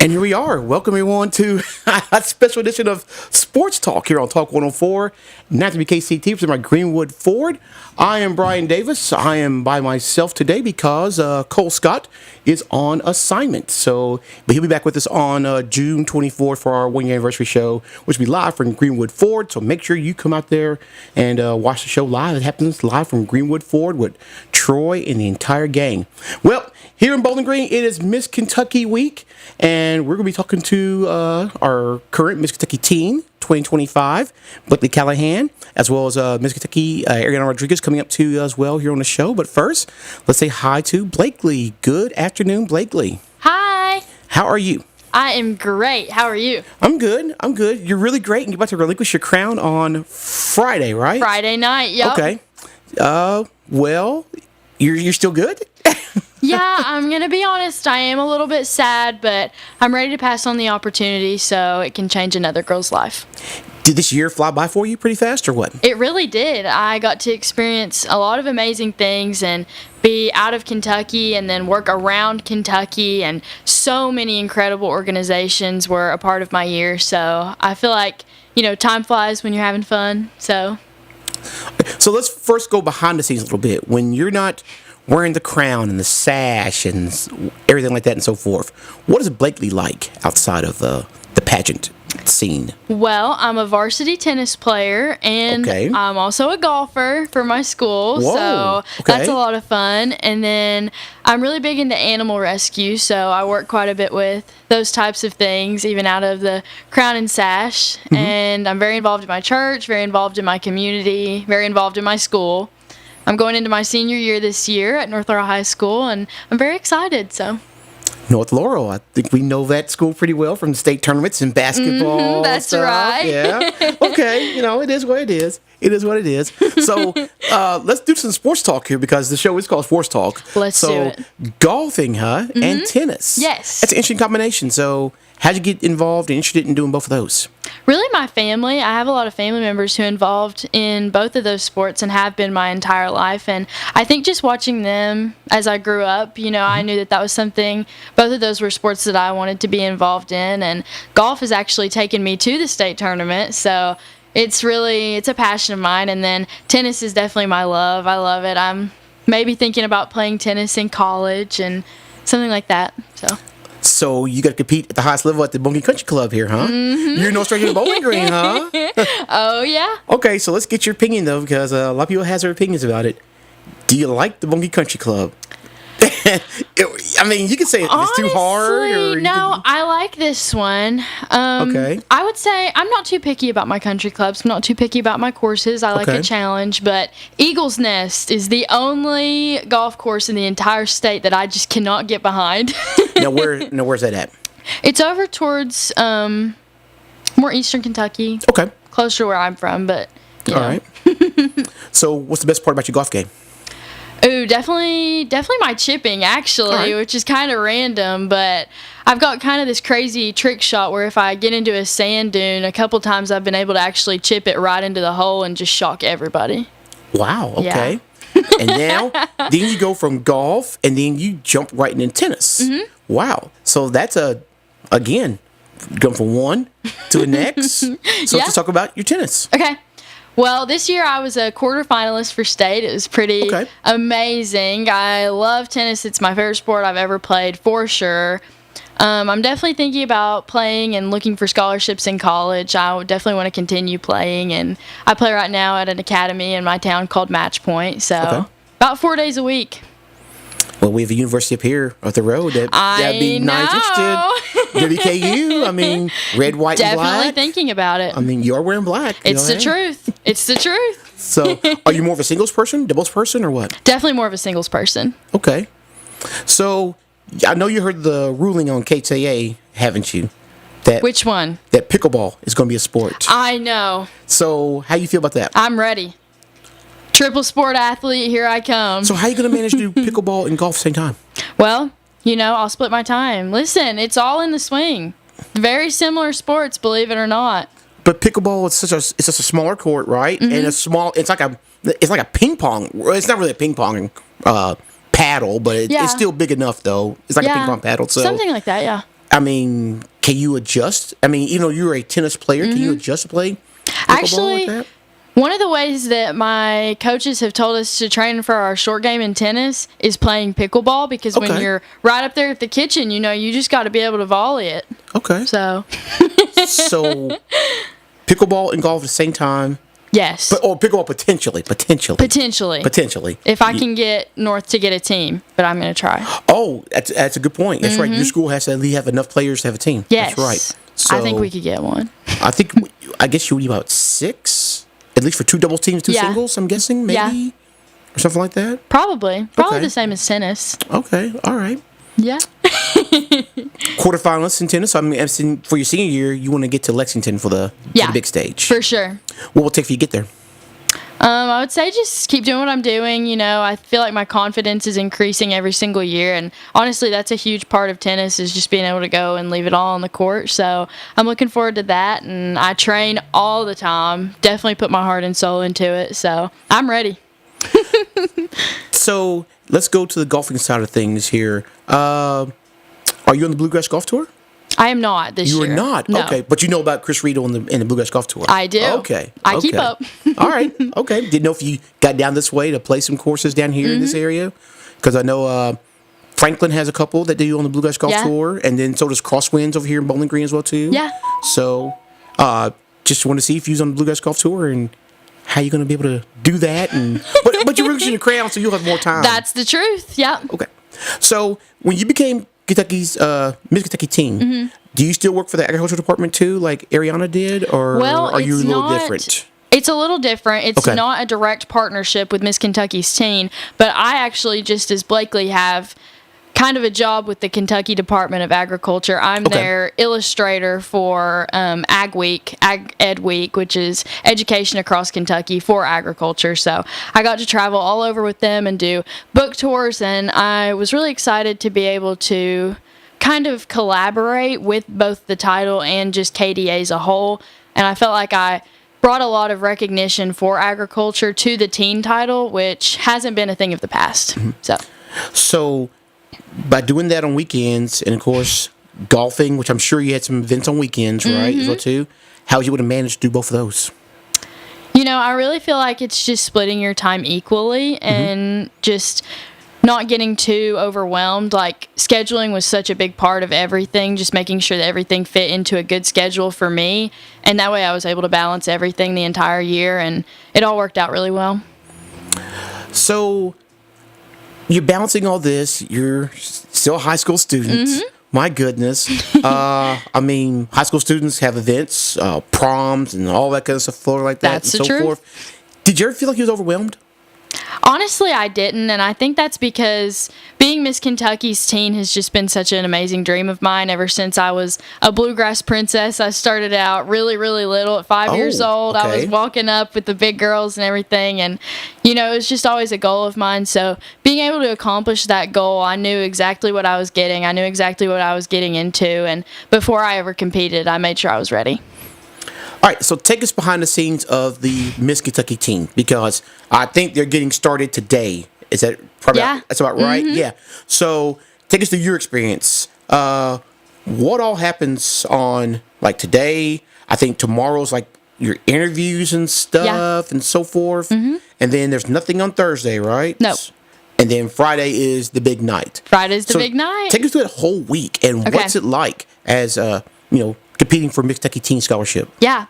And here we are. Welcome everyone to a special edition of Sports Talk here on Talk 104. Not to be KCT, from my Greenwood Ford. I am Brian Davis. I am by myself today because Cole Scott is on assignment. But he'll be back with us on June 24th for our 1 year anniversary show, which will be live from Greenwood Ford. So make sure you come out there and watch the show live. It happens live from Greenwood Ford with Troy and the entire gang. Well, here in Bowling Green, it is Miss Kentucky week, and we're going to be talking to our current Miss Kentucky team, 2025, Blakely Callahan, as well as Miss Kentucky, Ariana Rodriguez, coming up to you as well here on the show. But first, let's say hi to Blakely. Good afternoon, Blakely. Hi. How are you? I am great. How are you? I'm good. You're really great, and you're about to relinquish your crown on Friday, right? Friday night, yep. Okay. Well, you're still good? Yeah, I'm going to be honest. I am a little bit sad, but I'm ready to pass on the opportunity so it can change another girl's life. Did this year fly by for you pretty fast or what? It really did. I got to experience a lot of amazing things and be out of Kentucky and then work around Kentucky, and so many incredible organizations were a part of my year. So I feel like, time flies when you're having fun. So let's first go behind the scenes a little bit. When you're not wearing the crown and the sash and everything like that and so forth, what is Blakely like outside of the pageant scene? Well, I'm a varsity tennis player, and I'm also a golfer for my school. Whoa, so that's a lot of fun. And then I'm really big into animal rescue, so I work quite a bit with those types of things, even out of the crown and sash. Mm-hmm. And I'm very involved in my church, very involved in my community, very involved in my school. I'm going into my senior year this year at North Laurel High School, and I'm very excited. So, North Laurel, I think we know that school pretty well from the state tournaments and basketball. Mm-hmm, that's stuff. right. Yeah. Okay. It is what it is. It is what it is. So let's do some sports talk here because the show is called Sports Talk. Let's do it. Golfing, huh? Mm-hmm. And tennis. Yes. That's an interesting combination. So how'd you get involved and interested in doing both of those? Really, my family. I have a lot of family members who are involved in both of those sports and have been my entire life. And I think just watching them as I grew up, I knew that was something, both of those were sports that I wanted to be involved in. And golf has actually taken me to the state tournament. So it's a passion of mine. And then tennis is definitely my love. I love it. I'm maybe thinking about playing tennis in college and something like that. So you got to compete at the highest level at the Bowling Green Country Club here, huh? Mm-hmm. You're no stranger to Bowling Green, huh? Oh, yeah. Okay, so let's get your opinion, though, because a lot of people have their opinions about it. Do you like the Bowling Green Country Club? You could say it's too hard. No, I like this one. Okay. I would say I'm not too picky about my country clubs. I'm not too picky about my courses. I like a challenge, but Eagle's Nest is the only golf course in the entire state that I just cannot get behind. Where's that at? It's over towards more eastern Kentucky. Okay. Closer to where I'm from, but all right. So, what's the best part about your golf game? Ooh, definitely my chipping, actually, which is kind of random, but I've got kind of this crazy trick shot where if I get into a sand dune, a couple times I've been able to actually chip it right into the hole and just shock everybody. Wow, okay. Yeah. And now, then you go from golf, and then you jump right into tennis. Mm-hmm. Wow. So that's again, going from one to the next. So let's talk about your tennis. Okay. Well, this year I was a quarterfinalist for state. It was pretty amazing. I love tennis. It's my favorite sport I've ever played, for sure. I'm definitely thinking about playing and looking for scholarships in college. I would definitely want to continue playing, and I play right now at an academy in my town called Match Point, so about 4 days a week. Well, we have a university up here up the road that'd be nice interested. WKU, red, white, and black. Definitely thinking about it. You're wearing black. It's the truth. It's the truth. So, are you more of a singles person, doubles person, or what? Definitely more of a singles person. Okay. So, I know you heard the ruling on KTA, haven't you? Which one? That pickleball is going to be a sport. I know. So, how you feel about that? I'm ready. Triple sport athlete, here I come. So how are you going to manage to do pickleball and golf at the same time? Well, I'll split my time. Listen, it's all in the swing. Very similar sports, believe it or not. But pickleball is just a smaller court, right? Mm-hmm. And it's like a ping pong. It's not really a ping pong paddle, but it's still big enough though. It's like a ping pong paddle. So something like that, yeah. I mean, can you adjust? I mean, you're a tennis player. Can you adjust to play pickleball Actually, like that? one of the ways that my coaches have told us to train for our short game in tennis is playing pickleball, because when Okay. you're right up there at the kitchen, you just got to be able to volley it. Okay. So, So, pickleball and golf at the same time, yes. or pickleball potentially. Potentially. If I can get North to get a team, but I'm going to try. Oh, that's a good point. That's right. Your school has to at least have enough players to have a team. Yes. That's right. So, I think we could get one. I guess you would need about 6, at least for 2 doubles teams, 2 Yeah. singles. I'm guessing maybe, Yeah. or something like that. Probably Okay. the same as tennis. Okay, all right. Yeah. Quarterfinalists in tennis. I mean, for your senior year, you want to get to Lexington for the big stage. For sure. What will it take for you to get there? I would say just keep doing what I'm doing. I feel like my confidence is increasing every single year, and honestly, that's a huge part of tennis, is just being able to go and leave it all on the court. So I'm looking forward to that, and I train all the time. Definitely put my heart and soul into it. So I'm ready. So let's go to the golfing side of things here. Are you on the Bluegrass Golf Tour? I am not this You year. are not? No. Okay. But you know about Chris Riedel in the Bluegrass Golf Tour? I do. Okay. I keep up. All right. Okay. Didn't know if you got down this way to play some courses down here in this area. Because I know Franklin has a couple that do on the Bluegrass Golf Yeah. Tour. And then so does Crosswinds over here in Bowling Green as well, too. Yeah. So just want to see if you're on the Bluegrass Golf Tour and how you're going to be able to do that. But you're reaching your crown, so you'll have more time. That's the truth. Yeah. Okay. So when you became Kentucky's Miss Kentucky team, do you still work for the agricultural department too, like Ariana did, or Well, are you a it's little not- different? It's a little different. It's Okay. not a direct partnership with Miss Kentucky's team, but I actually, just as Blakely, have kind of a job with the Kentucky Department of Agriculture. I'm Okay. their illustrator for Ed Week, which is education across Kentucky for agriculture. So I got to travel all over with them and do book tours, and I was really excited to be able to kind of collaborate with both the title and just KDA as a whole. And I felt like I brought a lot of recognition for agriculture to the teen title, which hasn't been a thing of the past. So by doing that on weekends, and of course golfing, which I'm sure you had some events on weekends, right? As well too. How was you able to manage to do both of those? I really feel like it's just splitting your time equally and just not getting too overwhelmed. Like, scheduling was such a big part of everything, just making sure that everything fit into a good schedule for me. And that way I was able to balance everything the entire year, and it all worked out really well. So you're balancing all this. You're still a high school student. My goodness. I mean, high school students have events, proms, and all that kind of stuff, like that, That's and the so truth. forth. Did you ever feel like you was overwhelmed? Honestly, I didn't, and I think that's because being Miss Kentucky's teen has just been such an amazing dream of mine ever since I was a bluegrass princess. I started out really, really little at 5 years old. I was okay. walking up with the big girls and everything, and, it was just always a goal of mine. So being able to accomplish that goal, I knew exactly what I was getting. I knew exactly what I was getting into, and before I ever competed, I made sure I was ready. All right, so take us behind the scenes of the Miss Kentucky team, because I think they're getting started today. Is that probably Yeah. that's about right? Yeah. So take us through your experience. What all happens on like today? I think tomorrow's like your interviews and stuff and so forth. And then there's nothing on Thursday, right? No. And then Friday is the big night. Friday's the So big night. Take us through that whole week and Okay. what's it like as competing for Miss Kentucky Teen Scholarship. Yeah.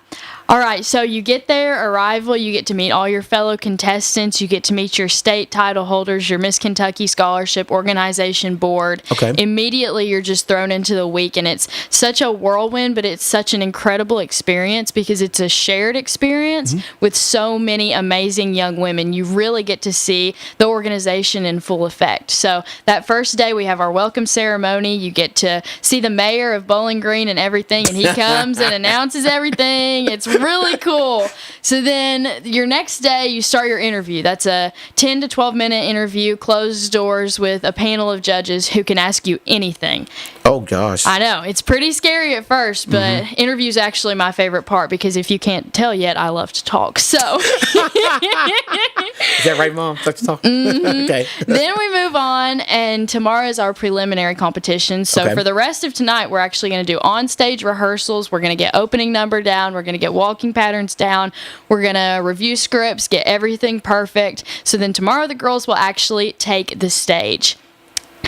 All right. So you get there, arrival, you get to meet all your fellow contestants. You get to meet your state title holders, your Miss Kentucky Scholarship Organization Board. Okay. Immediately, you're just thrown into the week, and it's such a whirlwind, but it's such an incredible experience because it's a shared experience with so many amazing young women. You really get to see the organization in full effect. So that first day, we have our welcome ceremony. You get to see the mayor of Bowling Green and everything, and he comes and announces everything. everything. It's really cool. So then your next day, you start your interview. That's a 10 to 12-minute interview, closed doors with a panel of judges who can ask you anything. Oh, gosh. I know. It's pretty scary at first, but interview's actually my favorite part because if you can't tell yet, I love to talk. So. Is that right, Mom? Like to talk? Okay. Then we move on, and tomorrow is our preliminary competition. So for the rest of tonight, we're actually going to do on-stage rehearsals. We're going to get opening number down. We're going to get walking patterns down. We're going to review scripts, get everything perfect. So then tomorrow the girls will actually take the stage.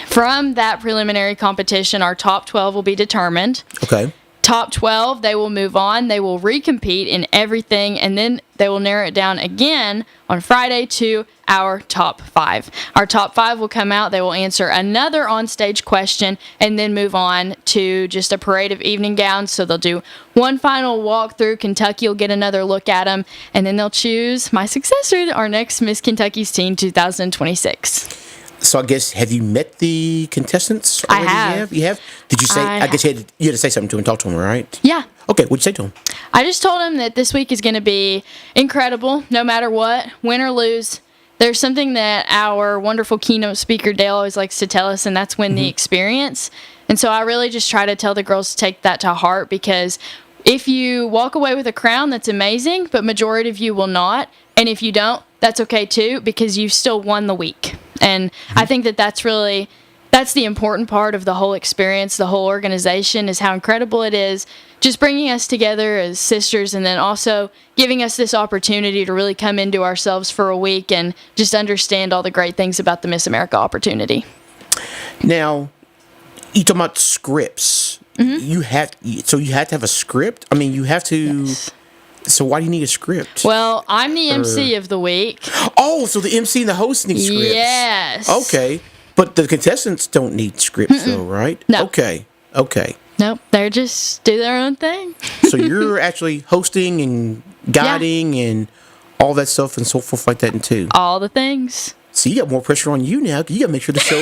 From that preliminary competition, our top 12 will be determined. Okay. Top 12, they will move on. They will recompete in everything, and then they will narrow it down again on Friday to our top 5. Our top 5 will come out. They will answer another onstage question and then move on to just a parade of evening gowns. So they'll do one final walk through. Kentucky will get another look at them, and then they'll choose my successor, our next Miss Kentucky's Teen 2026. So I guess, have you met the contestants already? I have. You have? Did you say, I guess you had to say something to them and talk to them, right? Yeah. Okay, what'd you say to them? I just told them that this week is going to be incredible, no matter what, win or lose. There's something that our wonderful keynote speaker, Dale, always likes to tell us, and that's win the experience. And so I really just try to tell the girls to take that to heart, because if you walk away with a crown, that's amazing, but majority of you will not. And if you don't, that's okay too, because you've still won the week. And I think that that's the important part of the whole experience, the whole organization, is how incredible it is, just bringing us together as sisters, and then also giving us this opportunity to really come into ourselves for a week and just understand all the great things about the Miss America opportunity. Now, you talk about scripts. You have to have a script? I mean, you have to... Yes. So why do you need a script? Well, I'm the MC of the week. Oh, so the MC and the host need scripts. Yes. Okay. But the contestants don't need scripts, though, right? No. Okay. Nope. They just do their own thing. So you're actually hosting and guiding and all that stuff and so forth like that, too. All the things. So you got more pressure on you now. You got to make sure the show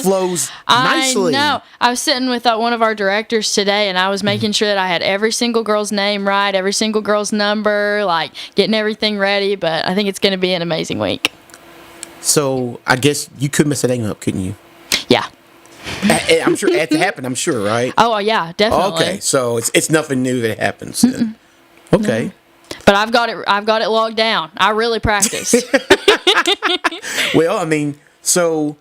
flows nicely. I know. I was sitting with one of our directors today, and I was making sure that I had every single girl's name right, every single girl's number, like getting everything ready. But I think it's going to be an amazing week. So I guess you could mess a name up, couldn't you? Yeah. I'm sure it had to happen. I'm sure, right? Oh yeah, definitely. Okay, so it's nothing new that happens. Then. Okay. No. But I've got it logged down. I really practiced. Well, I mean, so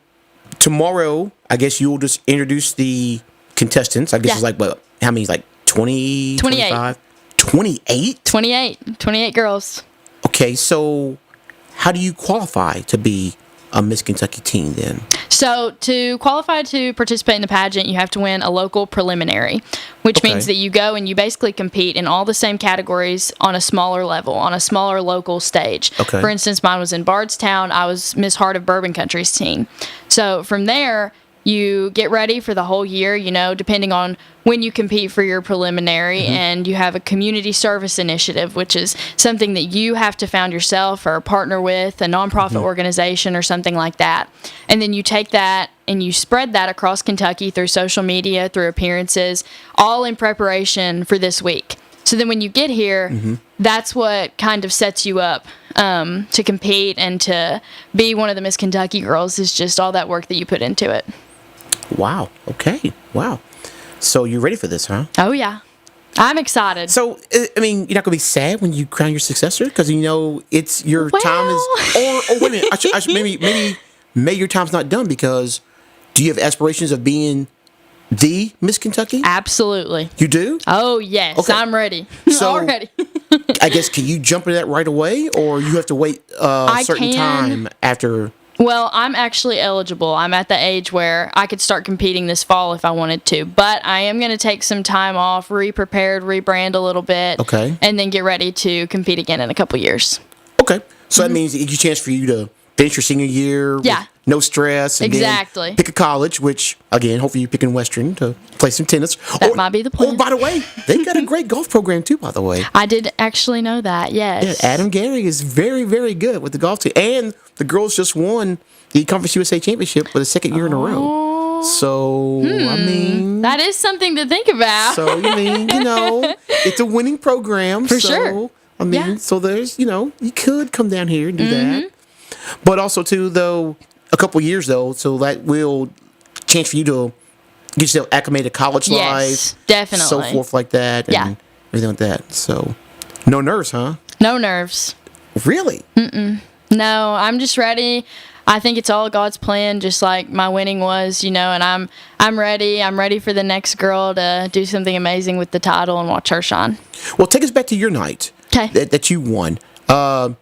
tomorrow, I guess you'll just introduce the contestants. I guess it's like, what, how many? Like 20, 28. 25? 28? 28 girls. Okay, so how do you qualify to be a Miss Kentucky teen then? So to qualify to participate in the pageant, you have to win a local preliminary, which means that you go and you basically compete in all the same categories on a smaller level, on a smaller local stage. Okay. For instance, mine was in Bardstown. I was Miss Heart of Bourbon Country's teen. So from there, you get ready for the whole year, depending on when you compete for your preliminary, and you have a community service initiative, which is something that you have to found yourself or partner with a nonprofit organization or something like that. And then you take that and you spread that across Kentucky through social media, through appearances, all in preparation for this week. So then when you get here, that's what kind of sets you up to compete and to be one of the Miss Kentucky girls, is just all that work that you put into it. Wow. Okay. Wow. So you're ready for this, huh? Oh, yeah. I'm excited. So, I mean, you're not going to be sad when you crown your successor? Because, it's your time is... Or wait a minute. I should, maybe your time's not done, because do you have aspirations of being the Miss Kentucky? Absolutely. You do? Oh, yes. Okay. I'm ready. So, already. I guess, can you jump into that right away? Or you have to wait a certain time after... Well, I'm actually eligible. I'm at the age where I could start competing this fall if I wanted to. But I am going to take some time off, re-prepared, rebrand a little bit. Okay. And then get ready to compete again in a couple years. Okay. So that means it gives you a chance for you to finish your senior year with no stress. And exactly. Then pick a college, which, again, hopefully you're picking Western to play some tennis. That might be the plan. Oh, by the way, they've got a great golf program, too, by the way. I did actually know that, yes. Yeah, Adam Gary is very, very good with the golf team. And the girls just won the Conference USA Championship for the second year in a row. So, I mean... That is something to think about. So, I mean, it's a winning program. For sure. I mean, so there's, you could come down here and do that. But also, too, though, a couple years, though, so that will chance for you to get yourself acclimated to college life. Yes, definitely. So forth like that. And everything like that. So, no nerves, huh? No nerves. Really? No, I'm just ready. I think it's all God's plan, just like my winning was, and I'm ready. I'm ready for the next girl to do something amazing with the title and watch her shine. Well, take us back to your night. Okay. That you won. Of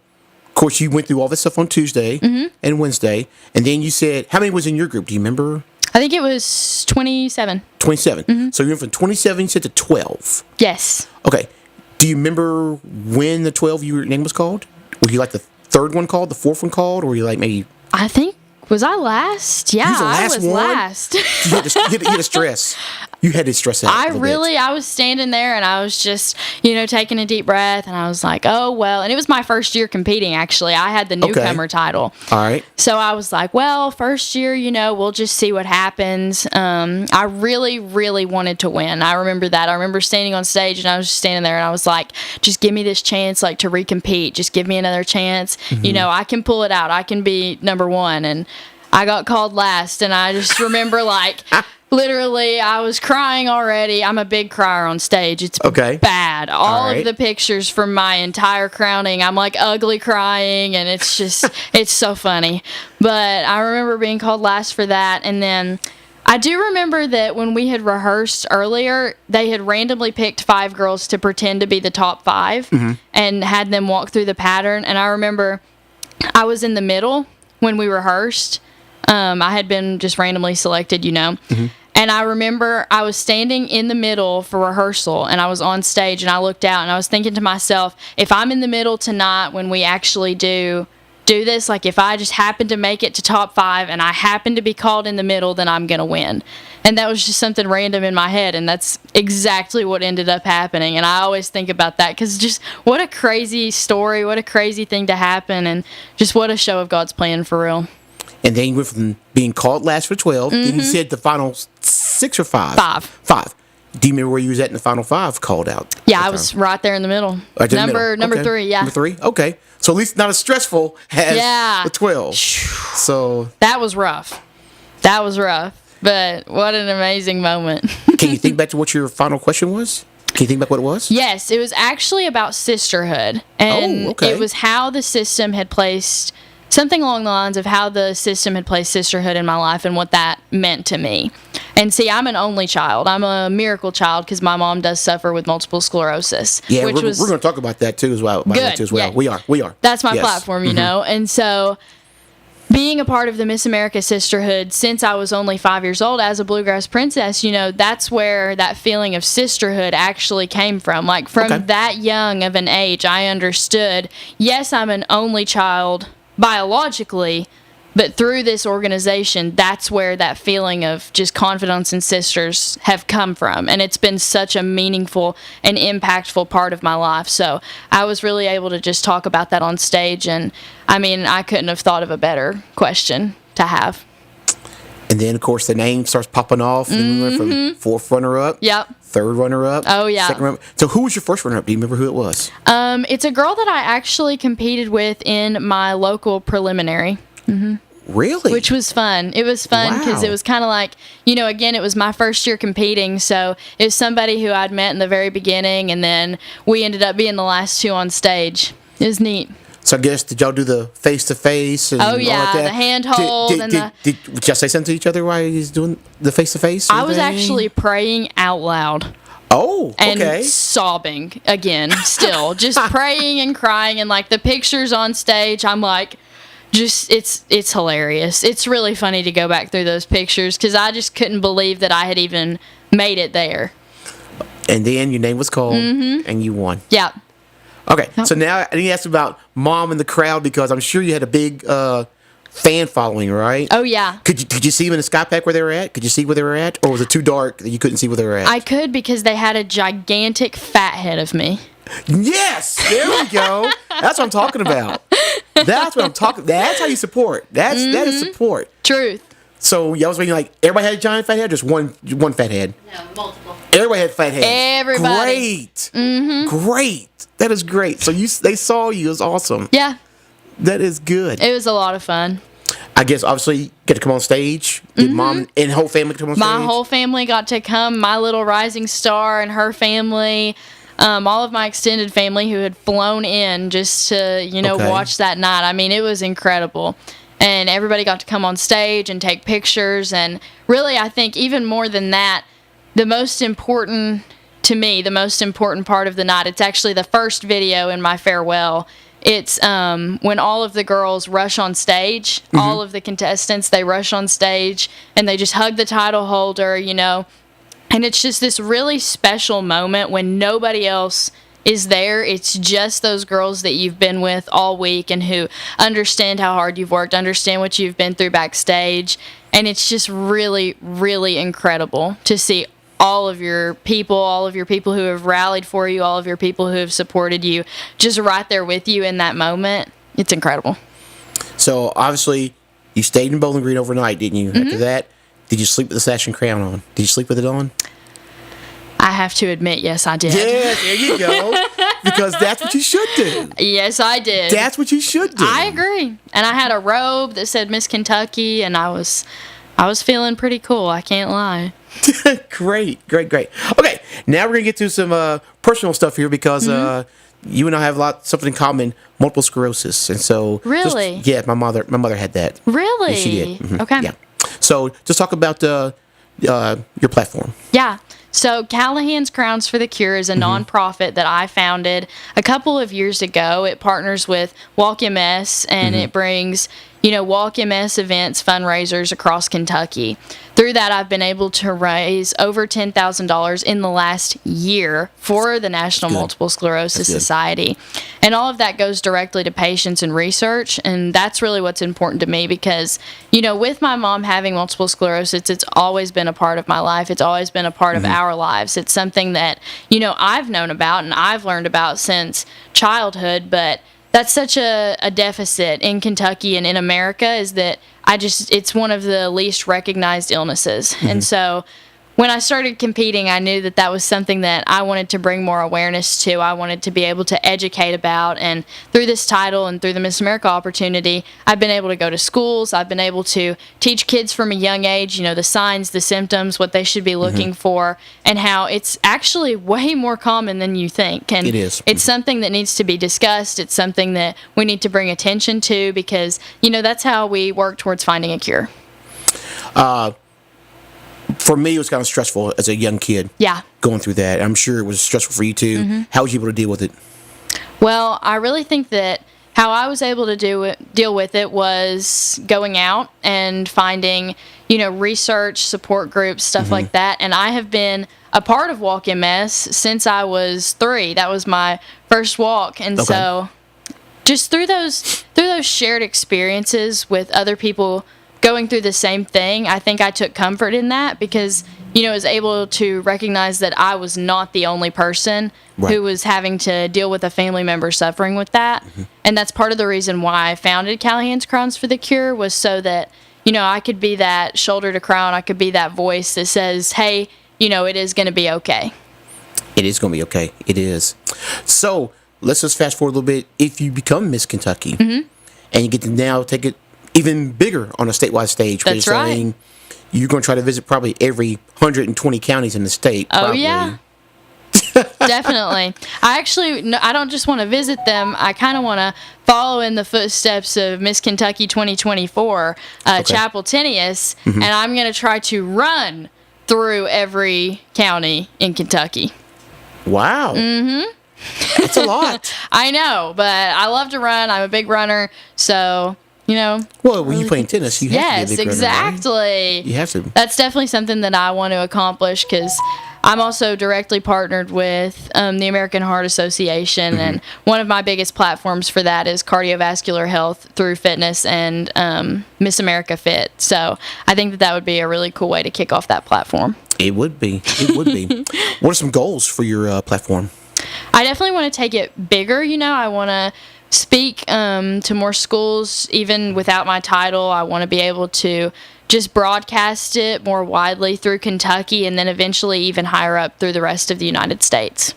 course, you went through all this stuff on Tuesday and Wednesday, and then you said, how many was in your group? Do you remember? I think it was 27. 27. So you went from 27, you said, to 12. Yes. Okay. Do you remember when the 12 your name was called? Were you like the third one called, the fourth one called, or were you like maybe... I think, was I last? Yeah, I was last. You had to stress. You had to stress out. I was standing there and I was just, taking a deep breath, and I was like, oh, well, and it was my first year competing, actually. I had the newcomer title. All right. So I was like, well, first year, we'll just see what happens. I really, really wanted to win. I remember that. I remember standing on stage and I was just standing there and I was like, just give me this chance, like, to recompete. Just give me another chance. I can pull it out. I can be number one. And I got called last, and I just remember, like, literally, I was crying already. I'm a big crier on stage. It's bad. All of the pictures from my entire crowning, I'm, like, ugly crying, and it's just, it's so funny. But I remember being called last for that, and then I do remember that when we had rehearsed earlier, they had randomly picked 5 girls to pretend to be the top 5 and had them walk through the pattern, and I remember I was in the middle when we rehearsed. I had been just randomly selected, And I remember I was standing in the middle for rehearsal, and I was on stage, and I looked out, and I was thinking to myself, if I'm in the middle tonight when we actually do this, like, if I just happen to make it to top 5 and I happen to be called in the middle, then I'm going to win. And that was just something random in my head, and that's exactly what ended up happening. And I always think about that because just what a crazy story, what a crazy thing to happen, and just what a show of God's plan for real. And then you went from being called last for 12. Then you said the final 6 or 5? 5. 5. Do you remember where you was at in the final 5 called out? Yeah, I was right there in the middle. Number 3, yeah. Number 3? Okay. So at least not as stressful as the 12. So that was rough. But what an amazing moment. Can you think back to what your final question was? Can you think back what it was? Yes, it was actually about sisterhood. And it was how the system had placed... something along the lines of how the system had placed sisterhood in my life and what that meant to me. And see, I'm an only child. I'm a miracle child because my mom does suffer with multiple sclerosis. Yeah, we're going to talk about that too as well. Good. Yeah. We are. That's my platform, And so being a part of the Miss America Sisterhood since I was only 5 years old as a Bluegrass Princess, that's where that feeling of sisterhood actually came from. Like, from that young of an age, I understood, yes, I'm an only child biologically, but through this organization, that's where that feeling of just confidence in sisters have come from. And it's been such a meaningful and impactful part of my life. So I was really able to just talk about that on stage. And I mean, I couldn't have thought of a better question to have. And then, of course, the name starts popping off. And then we went from 4th runner-up. Yep. 3rd runner-up. Oh, yeah. 2nd runner-up. So who was your 1st runner-up? Do you remember who it was? It's a girl that I actually competed with in my local preliminary. Really? Which was fun. It was fun because it was kind of like, again, it was my first year competing. So it was somebody who I'd met in the very beginning, and then we ended up being the last 2 on stage. It was neat. So I guess, did y'all do the face-to-face? And oh, yeah, all like that? The handhold. Did y'all say something to each other while he's doing the face-to-face? I was actually praying out loud. Oh, okay. And sobbing again, still. Just praying and crying. And, like, the pictures on stage, I'm like, it's hilarious. It's really funny to go back through those pictures because I just couldn't believe that I had even made it there. And then your name was called, and you won. Yeah. Okay, so now I need to ask about Mom and the crowd because I'm sure you had a big fan following, right? Oh, yeah. Could you see them in the sky pack where they were at? Could you see where they were at? Or was it too dark that you couldn't see where they were at? I could because they had a gigantic fat head of me. Yes! There we go. That's what I'm talking about. That's what I'm talking. That's how you support. That is support. Truth. So y'all was making like everybody had a giant fat head, or just one fat head. No, multiple. Everybody had fat heads. Everybody. Great. Great. That is great. So they saw you. It was awesome. Yeah, That is good. it was a lot of fun. I guess obviously you get to come on stage. Did mom and whole family come on stage? My whole family got to come. My little rising star and her family. All of my extended family who had flown in just to, Okay. watch that night. I mean, it was incredible. And everybody got to come on stage and take pictures. And really, I think even more than that, the most important part of the night, it's actually the first video in my farewell. It's when all of the girls rush on stage, all of the contestants, they rush on stage and they just hug the title holder, And it's just this really special moment when nobody else is there. It's just those girls that you've been with all week and who understand how hard you've worked, understand what you've been through backstage. And it's just really, really incredible to see all of your people who have rallied for you, all of your people who have supported you, just right there with you in that moment. It's incredible. So obviously you stayed in Bowling Green overnight, didn't you? After that, did you sleep with the sash and crown on? Did you sleep with it on? I have to admit, yes, I did. Yeah, there you go. Because that's what you should do. Yes, I did. That's what you should do. I agree. And I had a robe that said Miss Kentucky, and I was feeling pretty cool. I can't lie. Great. Okay, now we're gonna get to some personal stuff here because you and I have something in common: multiple sclerosis, and so Really? my mother had that. Really? Yeah, she did. Mhm. Okay. Yeah. So just talk about your platform. Yeah. So Callahan's Crowns for the Cure is a nonprofit that I founded a couple of years ago. It partners with Walk MS and it brings, Walk MS events, fundraisers across Kentucky. Through that, I've been able to raise over $10,000 in the last year for the National Multiple Sclerosis Society. And all of that goes directly to patients and research. And that's really what's important to me because, with my mom having multiple sclerosis, it's always been a part of my life. It's always been a part of our lives. It's something that, I've known about and I've learned about since childhood, but that's such a deficit in Kentucky and in America is that it's one of the least recognized illnesses. And so when I started competing, I knew that was something that I wanted to bring more awareness to. I wanted to be able to educate about. And through this title and through the Miss America opportunity, I've been able to go to schools. I've been able to teach kids from a young age, the signs, the symptoms, what they should be looking for, and how it's actually way more common than you think. And it is. It's something that needs to be discussed. It's something that we need to bring attention to because, that's how we work towards finding a cure. For me, it was kind of stressful as a young kid. Yeah. Going through that. I'm sure it was stressful for you too. How was you able to deal with it? Well, I really think that how I was able to deal with it was going out and finding, research, support groups, stuff like that. And I have been a part of Walk MS since I was 3. That was my first walk. And so just through those shared experiences with other people going through the same thing, I think I took comfort in that because, I was able to recognize that I was not the only person who was having to deal with a family member suffering with that. And that's part of the reason why I founded Callahan's Crowns for the Cure was so that, I could be that shoulder to cry on. I could be that voice that says, hey, it is going to be okay. It is going to be okay. It is. So let's just fast forward a little bit. If you become Miss Kentucky and you get to now take it even bigger on a statewide stage. That's right. Saying you're going to try to visit probably every 120 counties in the state. Probably. Oh, yeah. Definitely. I don't just want to visit them. I kind of want to follow in the footsteps of Miss Kentucky 2024, Chapel Tenius, and I'm going to try to run through every county in Kentucky. Wow. That's a lot. I know, but I love to run. I'm a big runner, so... Well, when you play tennis, you have to be a big runner, exactly. Right? You have to. That's definitely something that I want to accomplish because I'm also directly partnered with the American Heart Association, and one of my biggest platforms for that is cardiovascular health through fitness and Miss America Fit. So I think that would be a really cool way to kick off that platform. It would be. It would be. What are some goals for your platform? I definitely want to take it bigger. I want to speak to more schools. Even without my title, I want to be able to just broadcast it more widely through Kentucky, and then eventually even higher up through the rest of the United States.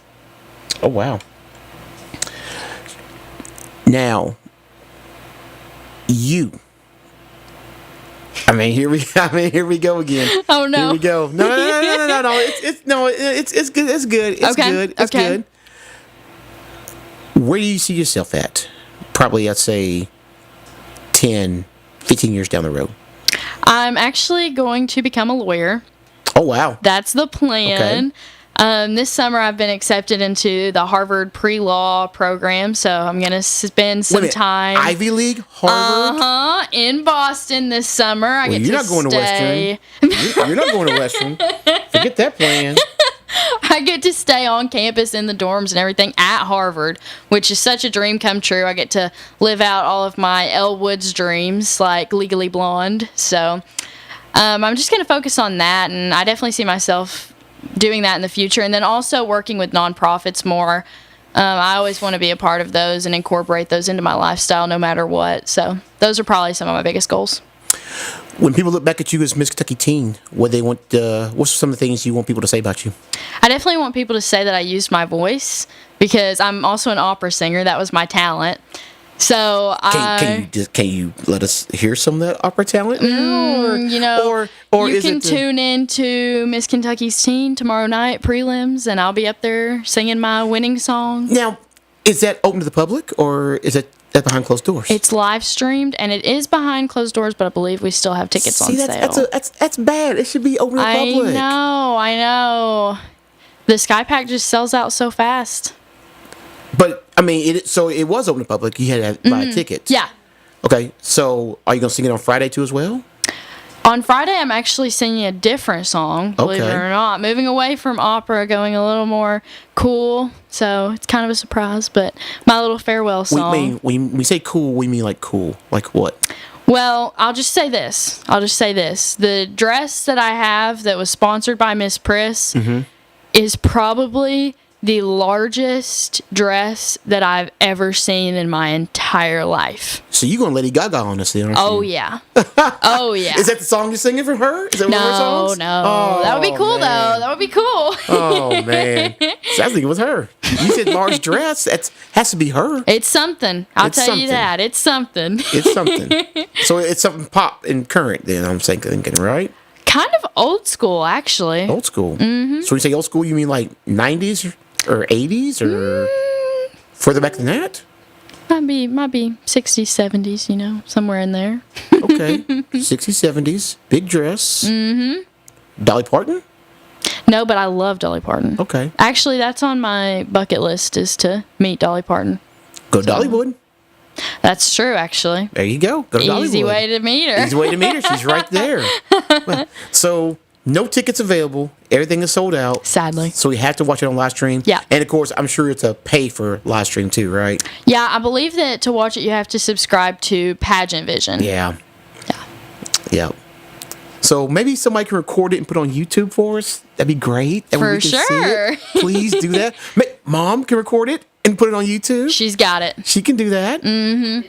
Oh, wow. Now, here we go again. Oh no! Here we go. No. It's good. It's good. It's Okay, good. It's okay. good. Where do you see yourself at? Probably, I'd say 10, 15 years down the road. I'm actually going to become a lawyer. Oh, wow. That's the plan. Okay. This summer, I've been accepted into the Harvard pre-law program, so I'm going to spend Wait a some minute. time. Ivy League, Harvard. In Boston this summer. I Well, get you're to not going to stay. Western. You're not going to Western. Forget that plan. I get to stay on campus in the dorms and everything at Harvard, which is such a dream come true. I get to live out all of my Elle Woods dreams, like Legally Blonde. So I'm just going to focus on that, and I definitely see myself doing that in the future. And then also working with nonprofits more. I always want to be a part of those and incorporate those into my lifestyle no matter what. So those are probably some of my biggest goals. When people look back at you as Miss Kentucky Teen, what's some of the things you want people to say about you? I definitely want people to say that I used my voice, because I'm also an opera singer. That was my talent. So Can you let us hear some of that opera talent now? Or you is can it tune in to Miss Kentucky's Teen tomorrow night, prelims, and I'll be up there singing my winning song. Now, is that open to the public, or is it behind closed doors? It's live streamed, and it is behind closed doors, but I believe we still have tickets on sale. That's bad. It should be open to the public. I know. The Sky Pack just sells out so fast. But, it was open to the public. You had to buy tickets. Yeah. Okay, so are you going to sing it on Friday too as well? On Friday, I'm actually singing a different song, believe it Okay. or not. Moving away from opera, going a little more cool. So it's kind of a surprise, but my little farewell song. When we say cool, we mean like cool. Like what? Well, I'll just say this. The dress that I have that was sponsored by Miss Priss is probably the largest dress that I've ever seen in my entire life. So you're going to Lady Gaga on us then, aren't you? Oh, yeah. Oh, yeah. Is that the song you're singing for her? Is that one of her songs? No. Oh, That would be cool, man. though. That would be cool. Oh, man. So I was thinking it was her. You said large dress. That has to be her. It's something. I'll It's tell something. you that. It's something. It's something. So it's something pop and current then, I'm thinking, right? Kind of old school, actually. Old school. Mm-hmm. So when you say old school, you mean like 90s or 80s or further back than that? Might be 60s, 70s, somewhere in there. Okay. 60s, 70s. Big dress. Mm-hmm. Dolly Parton? No, but I love Dolly Parton. Okay. Actually, that's on my bucket list, is to meet Dolly Parton. Go to Dollywood. That's true, actually. There you go. Go to Dollywood. Easy way to meet her. Easy way to meet her. She's right there. So, no tickets available. Everything is sold out. Sadly. So we have to watch it on live stream. Yeah. And of course, I'm sure it's a pay for live stream too, right? Yeah, I believe that to watch it, you have to subscribe to Pageant Vision. Yeah. Yeah. So maybe somebody can record it and put it on YouTube for us. That'd be great. That way For we can see sure. it. Please do that. Mom can record it and put it on YouTube. She's got it. She can do that. Mm-hmm.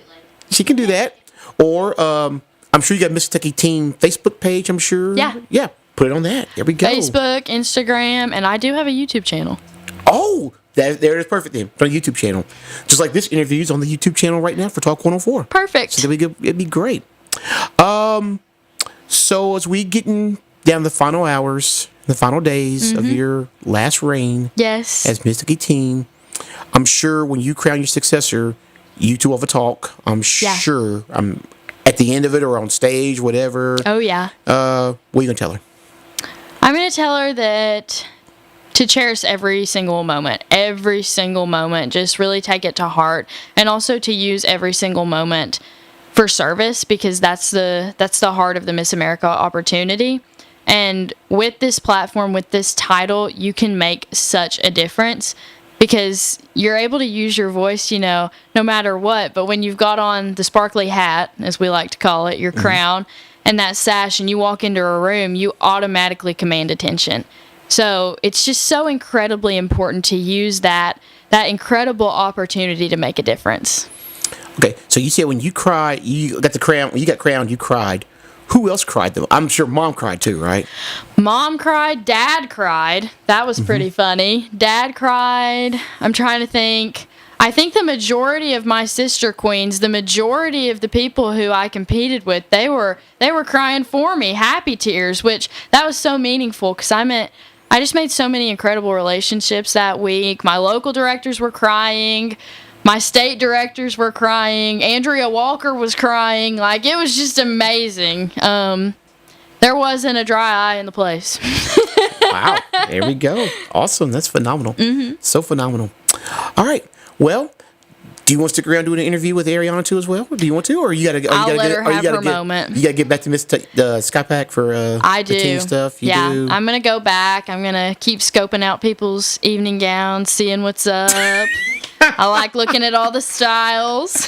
She can do that. Or I'm sure you got Miss Kentucky Teen Facebook page, I'm sure. Yeah. Yeah. Put it on that. There we go. Facebook, Instagram, and I do have a YouTube channel. Oh, there it is. Perfect then. On a YouTube channel. Just like this interview is on the YouTube channel right now for Talk 104. Perfect. So it'd be great. So as we getting down the final hours, the final days of your last reign Yes. as Miss Kentucky Teen, I'm sure when you crown your successor, you two have a talk. I'm sure. At the end of it or on stage, whatever. Oh, yeah. What are you gonna tell her? I'm going to tell her that to cherish every single moment. Every single moment. Just really take it to heart. And also to use every single moment for service, because that's the heart of the Miss America opportunity. And with this platform, with this title, you can make such a difference, because you're able to use your voice, no matter what. But when you've got on the sparkly hat, as we like to call it, your crown, and that sash, and you walk into a room, you automatically command attention. So it's just so incredibly important to use that incredible opportunity to make a difference. Okay, so you said when you cried, you got the crown. When you got crowned, you cried. Who else cried though? I'm sure Mom cried too, right? Mom cried, Dad cried. That was pretty funny. Dad cried. I'm trying to think. I think the majority of my sister queens, the majority of the people who I competed with, they were crying for me, happy tears, which that was so meaningful because I just made so many incredible relationships that week. My local directors were crying. My state directors were crying. Andrea Walker was crying. Like, it was just amazing. There wasn't a dry eye in the place. Wow, there we go. Awesome, that's phenomenal. So phenomenal. All right, well, do you want to stick around doing an interview with Ariana too as well? Do you want to, or you gotta? I'll let her have her moment. You gotta get back to Miss Skypack for I do. the team stuff. You do? I'm gonna go back. I'm gonna keep scoping out people's evening gowns, seeing what's up. I like looking at all the styles.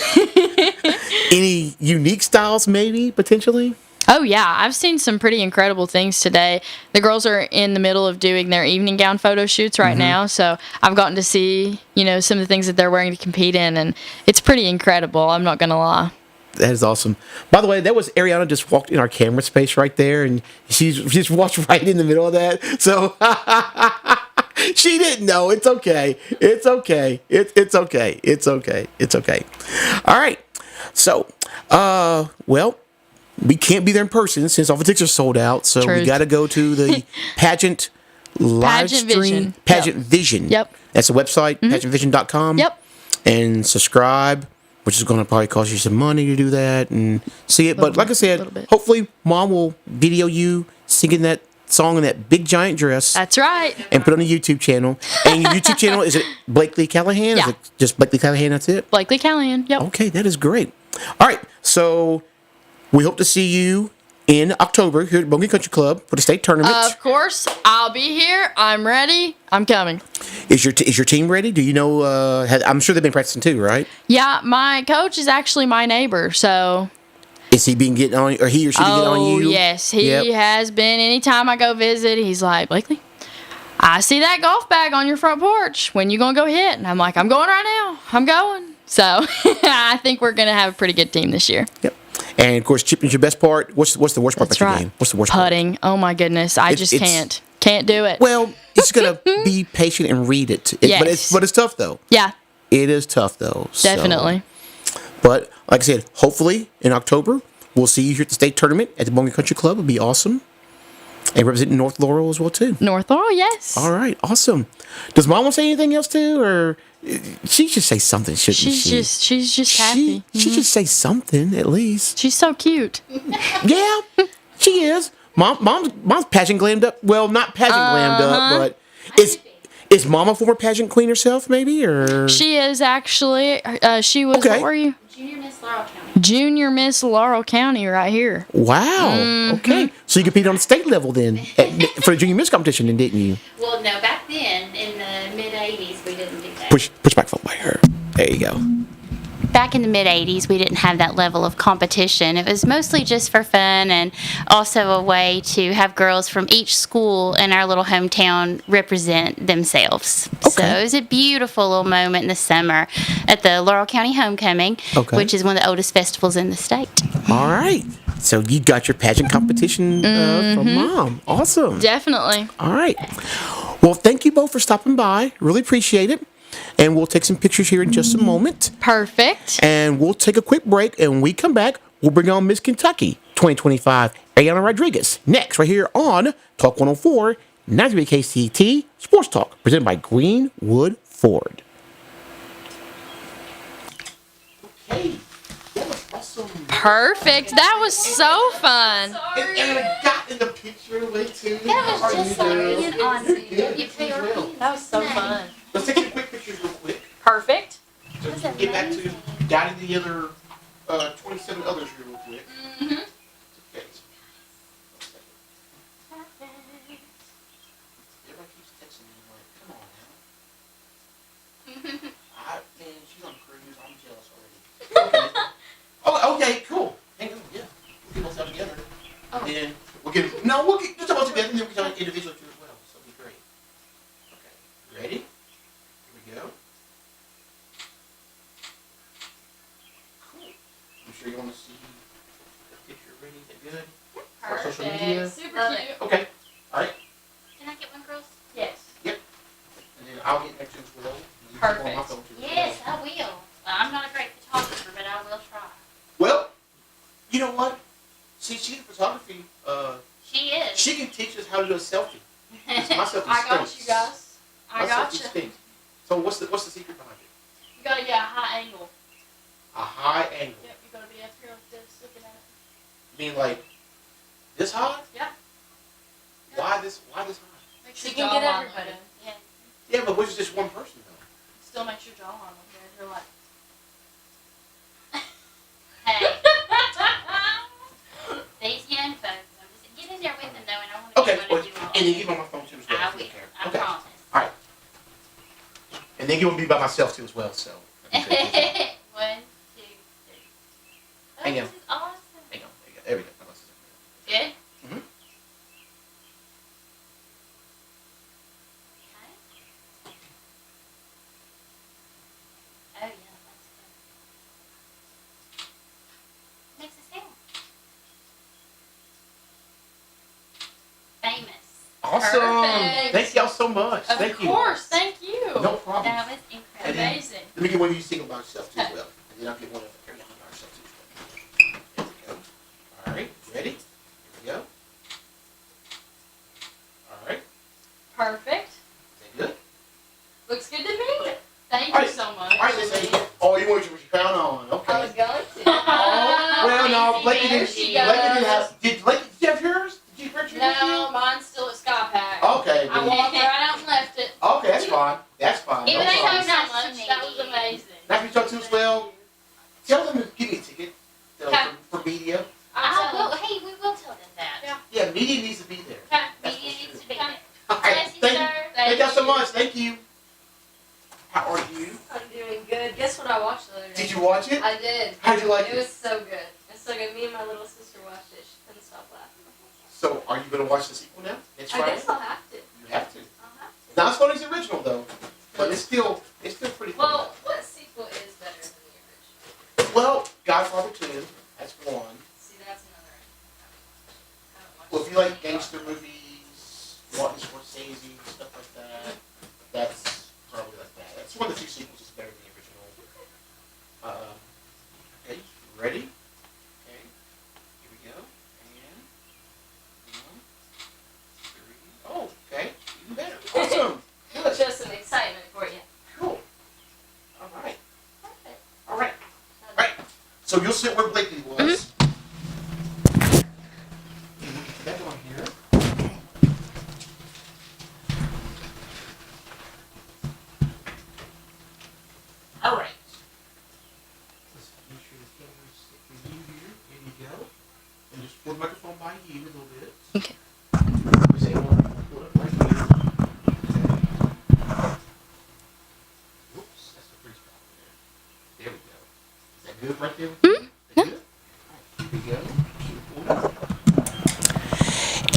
Any unique styles, maybe potentially? Oh yeah, I've seen some pretty incredible things today. The girls are in the middle of doing their evening gown photo shoots right now, so I've gotten to see, some of the things that they're wearing to compete in, and it's pretty incredible. I'm not gonna lie. That is awesome. By the way, that was Ariana just walked in our camera space right there, and she's just walked right in the middle of that. So she didn't know. It's okay. It's okay. It's okay. It's okay. It's okay. All right. So, well, we can't be there in person since all the tickets are sold out. So we got to go to the pageant live stream. Pageant Vision. Yep. That's the website, pageantvision.com. Yep. And subscribe, which is going to probably cost you some money to do that and see it. But like I said, hopefully Mom will video you singing that song in that big giant dress. That's right. And put it on the YouTube channel. And your YouTube channel, is it Blakely Callahan? Yeah. Is it just Blakely Callahan, that's it? Blakely Callahan, yep. Okay, that is great. All right, so we hope to see you in October here at Bogey Country Club for the state tournament. Of course, I'll be here. I'm ready. I'm coming. Is your team ready? Do you know? I'm sure they've been practicing too, right? Yeah, my coach is actually my neighbor, so. Is he been getting on, or he or she been getting on you? Oh yes, he has been. Anytime I go visit, he's like, Blakely, I see that golf bag on your front porch. When you gonna go hit? And I'm like, I'm going right now. I'm going. So I think we're gonna have a pretty good team this year. Yep. And of course, chipping's your best part. What's the worst part about your game? What's the worst Putting. part? Oh my goodness, I just can't do it. Well, you just gotta be patient and read it. Yes. But it's tough though. Yeah. It is tough though. Definitely. But like I said, hopefully in October we'll see you here at the state tournament at the Bowling Country Club. It'll be awesome. And representing North Laurel as well too. North Laurel, yes. All right, awesome. Does Mom want to say anything else too, or she should say something, shouldn't she? She's just happy. She should say something at least. She's so cute. Yeah, she is. Mom's pageant glammed up. Well, not pageant glammed up, but is Mom a former pageant queen herself, maybe, or she is actually. She was. Okay. What were you? Junior Miss Laurel County. Junior Miss Laurel County, right here. Wow. Okay, so you competed on the state level then for the Junior Miss competition, then, didn't you? Well, no, back then in the mid '80s we didn't do that. Push back by her. There you go. Back in the mid '80s we didn't have that level of competition. It was mostly just for fun and also a way to have girls from each school in our little hometown represent themselves. Okay. So it was a beautiful little moment in the summer at the Laurel County Homecoming, which is one of the oldest festivals in the state. All right. So you got your pageant competition from Mom. Awesome. Definitely. All right. Well, thank you both for stopping by. Really appreciate it. And we'll take some pictures here in just a moment. Perfect. And we'll take a quick break. And when we come back, we'll bring on Miss Kentucky 2025, Ariana Rodriguez. Next, right here on Talk 104, 93 KCT Sports Talk, presented by Greenwood Ford. Okay. That was awesome. Perfect. That was so fun. And I got in the picture with too. That was just like being on That was so fun. Let's take some quick pictures real quick. Perfect. So we can get back to guiding the other 27 others here real quick. Okay. Everybody keeps texting me like, come on now. Man, she's on a cruise. I'm jealous already. Okay. Oh, okay, cool. Hang on, yeah. We'll get both together. And we'll get them both together and then we can individually too as well. So it'll be great. Okay. Ready? Here we go. our social media. Super Love cute. it. Okay. All right. Can I get one, girls? Yes. Yep. And then I'll get next to as well. You Perfect. keep on my phone too. Yes, I will. I'm not a great photographer, but I will try. Well, you know what? See, she's photography. She is. She can teach us how to do a selfie. 'Cause my selfie I got stinks. you guys. I My got selfie you. stinks. So what's the secret behind it? You gotta get a high angle. A high angle. Yep, you gotta be up here like this, looking at it. You mean like this high? Yeah. Why this high? Makes She your can get jawline everybody. look Yeah. Yeah, but which is just one person though. good. Still makes your jawline look good. You're like. Hey, these young folks. I'm just get in there with them though, and I want to Okay, get well, one of you all. and then give me my phone too as well. I if you will. care. I Okay. promise. All right. And then you will be by myself too as well. So. One, two, three. Oh, Hang this on. is awesome. Hang on. There we go. Good. Mhm. Okay. Oh yeah, that's good. Makes a sound. Famous. Awesome. Perfect. Thank y'all so much. Thank you. Of course, thank you. No problem. That was And incredible. then- Amazing. Let me get one of you sing about yourself too as well. And then I'll get one of Ariana about herself too as well. There we go. All right. Ready? Here we go. All right. Perfect. Is that good? Looks good to me. Thank All you right. so much. All right, let's say oh, you want your crown on. Okay. I was going to. Oh, well, no, Blake There didn't. she Blake didn't goes. have. Did you have yours? Did you purchase yours? No, mine's still at Sky Pack. Okay. I Well, walked right out and left it. okay, that's fine. That's fine. It No was Thank problem. you so Nice to much. meet That was you. amazing. Nice to meet y'all too as well. Tell them to give me a ticket Okay. for media. Oh, well, hey, we will tell them that. Yeah. Yeah, media needs to be there. Okay. That's Media for needs sure. to be there. All right. Bless you, Thank, sir. thank y'all so much. Thank you. How are you? I'm doing good. Guess what I watched the other day? Did you watch it? I did. How'd you like It it? was so good. It's so good. Me and my little sister watched it. She couldn't stop laughing. So, are you going to watch the sequel now? Next I Friday? guess I'll have to. You have to. I'll have to. Not as funny as the original though, but it's still pretty funny. Well, what sequel is better than the original? Well, Godfather 2, that's one. See, that's another. I haven't watched Well, if you like gangster movies, Martin Scorsese, stuff like that, that's probably like that. That's one of the two sequels that's better than the original. Okay, ready? Okay, here we go. And 1, 3. Oh, okay, even better. Awesome. Good. Just some excitement for you. Cool. All right. Perfect. All right. All right. So you'll sit where Blakely was. And we'll get that on here. All right. Let's make sure the camera's sticking you here. There you go. And just pull the microphone by you a little bit. Okay. We say, well, pull it right here. Okay. Whoops, that's the free spot there. There we go. Is that good right there? Is that good? All right, here we go.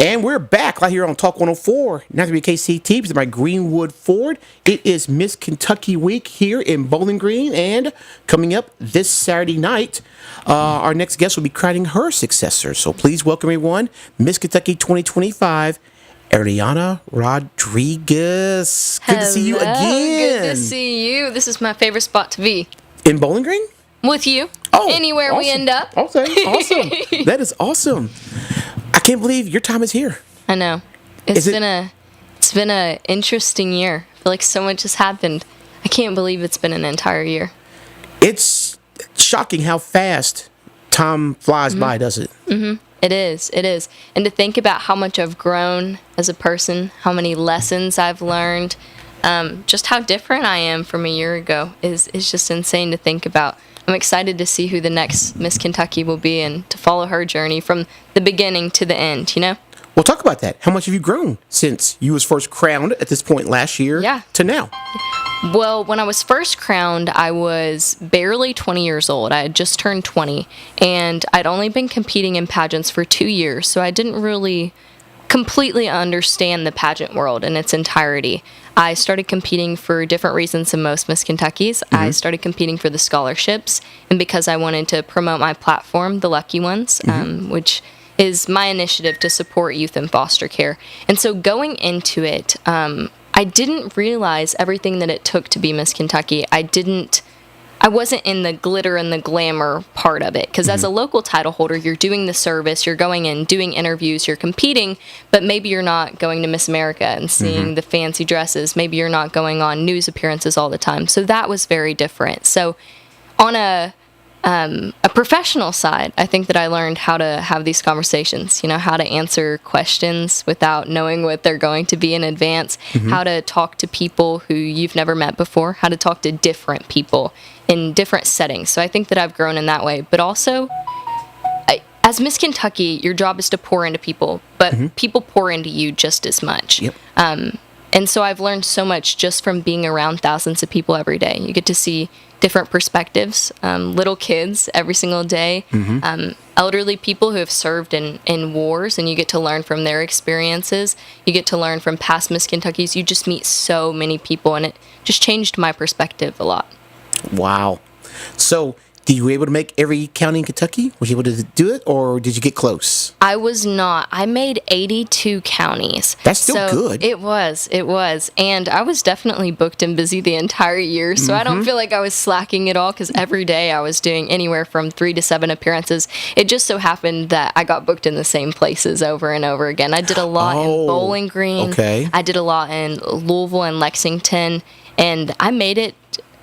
And we're back right here on Talk 104, not to be KCT, but my Greenwood Ford. It is Miss Kentucky Week here in Bowling Green, and coming up this Saturday night, our next guest will be crowning her successor. So please welcome everyone, Miss Kentucky 2025, Ariana Rodriguez. Good to see you Hello, again. Good to see you. This is my favorite spot to be. In Bowling Green? With you. Oh, Anywhere we awesome. end up. Okay, awesome. That is awesome. I can't believe your time is here. I know. Is it- It's been a interesting year. I feel like so much has happened. I can't believe it's been an entire year. It's shocking how fast time flies by, does it? It is. And to think about how much I've grown as a person, how many lessons I've learned, just how different I am from a year ago is just insane to think about. I'm excited to see who the next Miss Kentucky will be and to follow her journey from the beginning to the end, you know? Well, talk about that. How much have you grown since you was first crowned at this point last year Yeah. to now? Well, when I was first crowned, I was barely 20 years old. I had just turned 20, and I'd only been competing in pageants for 2 years, so I didn't really completely understand the pageant world in its entirety. I started competing for different reasons than most Miss Kentuckys. I started competing for the scholarships, and because I wanted to promote my platform, the Lucky Ones, which is my initiative to support youth in foster care. And so going into it, I didn't realize everything that it took to be Miss Kentucky. I wasn't in the glitter and the glamour part of it, because as a local title holder, you're doing the service, you're going in, doing interviews, you're competing, but maybe you're not going to Miss America and seeing the fancy dresses. Maybe you're not going on news appearances all the time. So that was very different. So on a professional side, I think that I learned how to have these conversations, how to answer questions without knowing what they're going to be in advance, how to talk to people who you've never met before, how to talk to different people in different settings. So I think that I've grown in that way. But also, as Miss Kentucky, your job is to pour into people, but people pour into you just as much. Yep. And so I've learned so much just from being around thousands of people every day. You get to see different perspectives, little kids every single day, elderly people who have served in wars, and you get to learn from their experiences. You get to learn from past Miss Kentuckys. You just meet so many people, and it just changed my perspective a lot. Wow. So, did you able to make every county in Kentucky? Was you able to do it, or did you get close? I was not. I made 82 counties. That's still good. It was. And I was definitely booked and busy the entire year, so I don't feel like I was slacking at all, because every day I was doing anywhere from 3 to 7 appearances. It just so happened that I got booked in the same places over and over again. I did a lot in Bowling Green. Okay. I did a lot in Louisville and Lexington, and I made it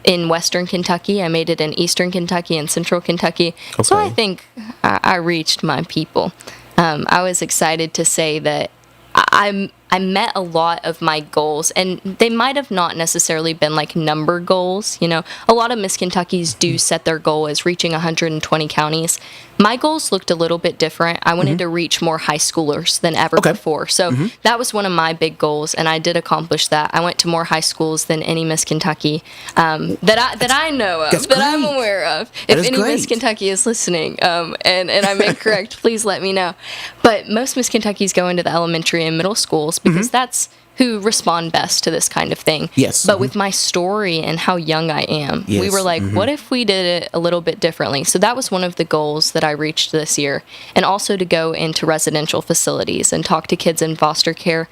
in Western Kentucky. I made it in Eastern Kentucky and Central Kentucky. Okay. So I think I reached my people. I was excited to say that I met a lot of my goals, and they might have not necessarily been like number goals. A lot of Miss Kentuckys do set their goal as reaching 120 counties. My goals looked a little bit different. I wanted to reach more high schoolers than ever before. So that was one of my big goals, and I did accomplish that. I went to more high schools than any Miss Kentucky that I know of, that I'm aware of. If any Miss Kentucky is listening, and I'm incorrect, please let me know. But most Miss Kentuckys go into the elementary and middle schools because that's who respond best to this kind of thing. Yes. But with my story and how young I am, we were like, what if we did it a little bit differently? So that was one of the goals that I reached this year. And also to go into residential facilities and talk to kids in foster care.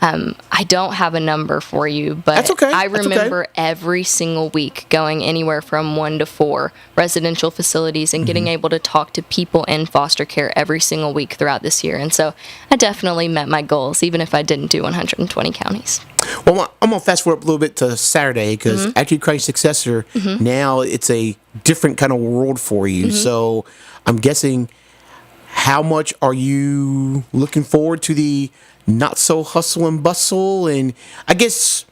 I don't have a number for you, but That's okay. I remember every single week going anywhere from 1 to 4 residential facilities and getting able to talk to people in foster care every single week throughout this year. And so I definitely met my goals, even if I didn't do 120 counties. Well, I'm going to fast forward a little bit to Saturday, because after you Christ's successor, now it's a different kind of world for you. So I'm guessing, how much are you looking forward to the not so hustle and bustle, and I guess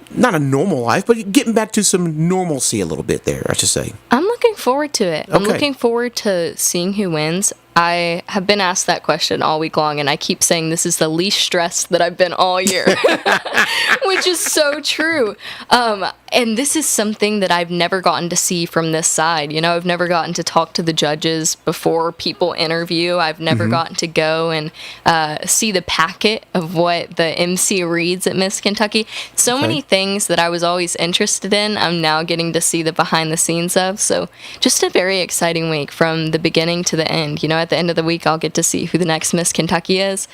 not a normal life, but getting back to some normalcy a little bit there, I should say? I'm looking forward to it. I'm looking forward to seeing who wins. I have been asked that question all week long, and I keep saying this is the least stressed that I've been all year, which is so true. And this is something that I've never gotten to see from this side. I've never gotten to talk to the judges before people interview. I've never gotten to go and see the packet of what the MC reads at Miss Kentucky. So many things that I was always interested in, I'm now getting to see the behind the scenes of. So just a very exciting week from the beginning to the end. At the end of the week, I'll get to see who the next Miss Kentucky is.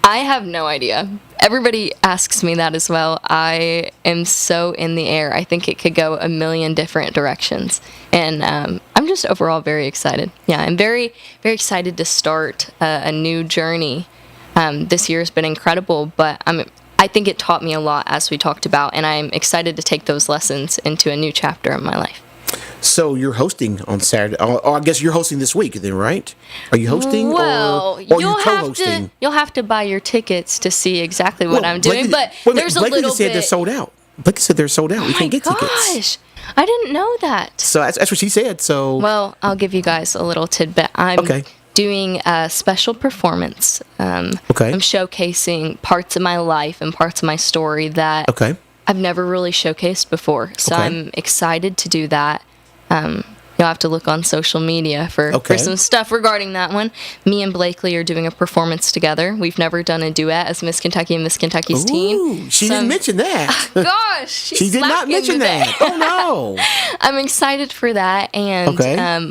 I have no idea. Everybody asks me that as well. I am so in the air. I think it could go a million different directions. And I'm just overall very excited. Yeah, I'm very, very excited to start a new journey. This year has been incredible, but I think it taught me a lot, as we talked about, and I'm excited to take those lessons into a new chapter in my life. So you're hosting on Saturday. I guess you're hosting this week then, right? Are you hosting or you're co-hosting? You'll have to buy your tickets to see exactly what I'm doing, but there's Blakely a little said bit... they're sold out. Blakely said they're sold out. We can't get tickets. Gosh, I didn't know that. So that's what she said. So well, I'll give you guys a little tidbit. I'm doing a special performance. I'm showcasing parts of my life and parts of my story that I've never really showcased before. So I'm excited to do that. You'll have to look on social media for some stuff regarding that one. Me and Blakely are doing a performance together. We've never done a duet as Miss Kentucky and Miss Kentucky's team. She didn't mention that. Gosh, she did not mention that. Oh, no. I'm excited for that, and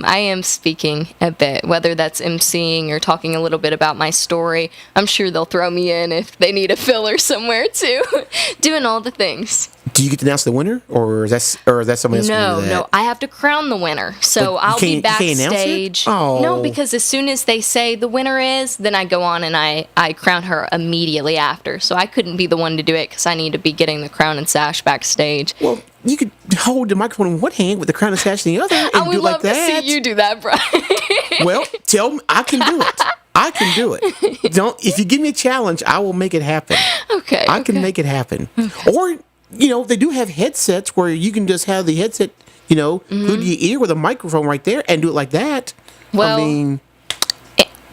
I am speaking a bit, whether that's emceeing or talking a little bit about my story. I'm sure they'll throw me in if they need a filler somewhere, too. Doing all the things. Do you get to announce the winner, or is that somebody else? No, I have to crown the winner. So I'll be backstage. Oh. No, because as soon as they say the winner is, then I go on and I crown her immediately after. So I couldn't be the one to do it because I need to be getting the crown and sash backstage. Well, you could hold the microphone in one hand with the crown and sash in the other, and I would do it love like that. to see you do that, Brian. Well, tell me, I can do it. I can do it. If you give me a challenge, I will make it happen. Okay. I can make it happen. Or, they do have headsets where you can just have the headset, hood your ear with a microphone right there and do it like that. Well,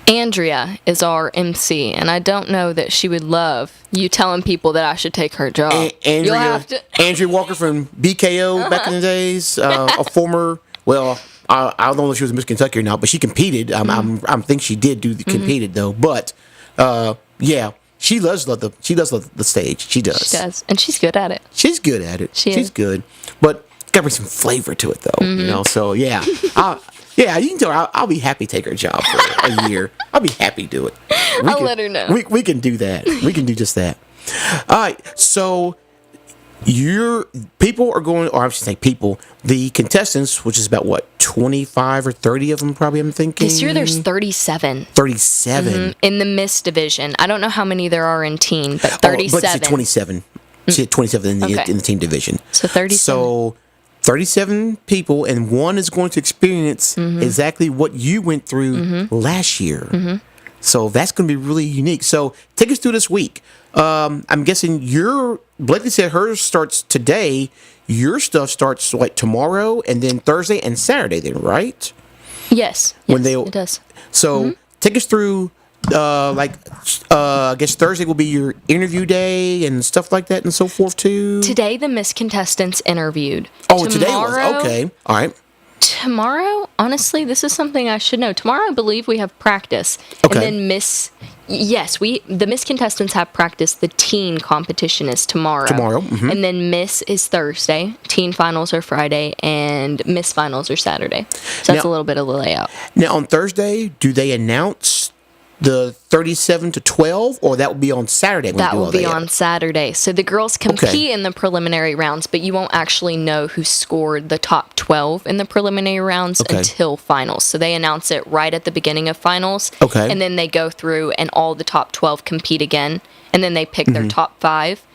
Andrea is our MC, and I don't know that she would love you telling people that I should take her job. Andrea Walker from BKO back in the days, a former, I don't know if she was Miss Kentucky or not, but she competed. I think she did competed though. But she does love the stage. She does. She does, and she's good at it. She's good at it. She's good, but gotta bring some flavor to it though. So you can tell her I'll be happy to take her job for a year. I'll be happy to do it. I'll let her know. We can do that. We can do just that. All right. So your people are going, or I should say people, the contestants, which is about 25 or 30 of them probably, I'm thinking. This year there's 37. 37. In the Miss division. I don't know how many there are in teen, but 37. But she said 27. She had 27 in the team division. So 37. So 37 people, and one is going to experience exactly what you went through last year. So that's going to be really unique. So take us through this week. I'm guessing Blakely said hers starts today. Your stuff starts tomorrow, and then Thursday and Saturday then, right? Yes. It does. So take us through, I guess Thursday will be your interview day and stuff like that and so forth too. Today the Miss contestants interviewed. Oh, today was, okay. All right. Tomorrow, honestly, this is something I should know. Tomorrow, I believe we have practice. Okay. And then the Miss contestants have practice. The teen competition is tomorrow. And then Miss is Thursday. Teen finals are Friday, and Miss finals are Saturday. So that's a little bit of the layout. Now, on Thursday, do they announce the 37 to 12, or that will be on Saturday? That will be on Saturday. So the girls compete in the preliminary rounds, but you won't actually know who scored the top 12 in the preliminary rounds until finals. So they announce it right at the beginning of finals. Okay. And then they go through and all the top 12 compete again. And then they pick their top 5.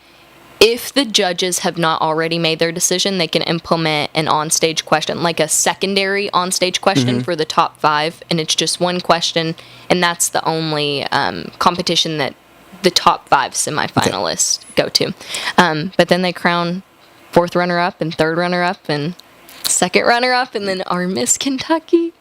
If the judges have not already made their decision, they can implement an onstage question, like a secondary onstage question for the top 5, and it's just one question, and that's the only competition that the top 5 semifinalists go to. But then they crown 4th runner-up and 3rd runner-up and 2nd runner-up, and then our Miss Kentucky.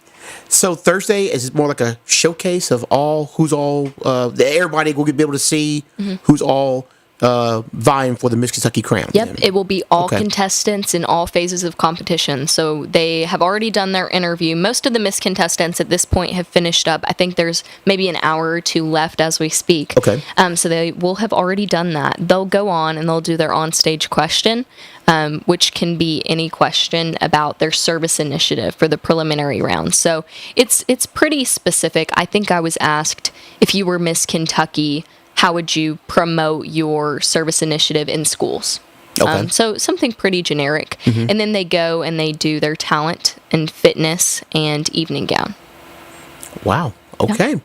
So Thursday is more like a showcase of everybody will be able to see who's all vying for the Miss Kentucky crown. Yep, it will be all contestants in all phases of competition. So they have already done their interview. Most of the Miss contestants at this point have finished up. I think there's maybe an hour or 2 left as we speak. Okay. So they will have already done that. They'll go on and they'll do their onstage question, which can be any question about their service initiative for the preliminary round. So it's pretty specific. I think I was asked, if you were Miss Kentucky, how would you promote your service initiative in schools? Okay. So something pretty generic. And then they go and they do their talent and fitness and evening gown. Wow. Okay. Yeah.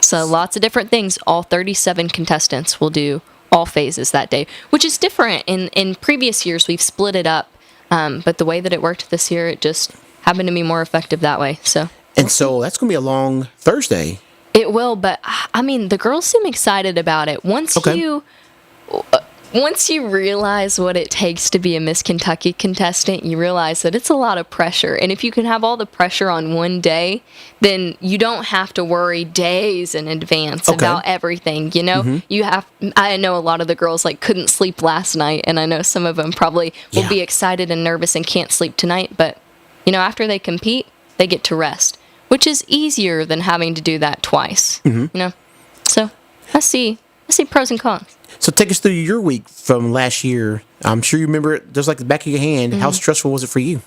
So lots of different things. All 37 contestants will do all phases that day, which is different. In previous years, we've split it up. But the way that it worked this year, it just happened to be more effective that way. So that's going to be a long Thursday. It will, but I mean, the girls seem excited about it. Once you realize what it takes to be a Miss Kentucky contestant, you realize that it's a lot of pressure. And if you can have all the pressure on one day, then you don't have to worry days in advance about everything. I know a lot of the girls couldn't sleep last night, and I know some of them probably will be excited and nervous and can't sleep tonight, but after they compete, they get to rest, which is easier than having to do that twice. So I see pros and cons. So take us through your week from last year. I'm sure you remember it just like the back of your hand. How stressful was it for you?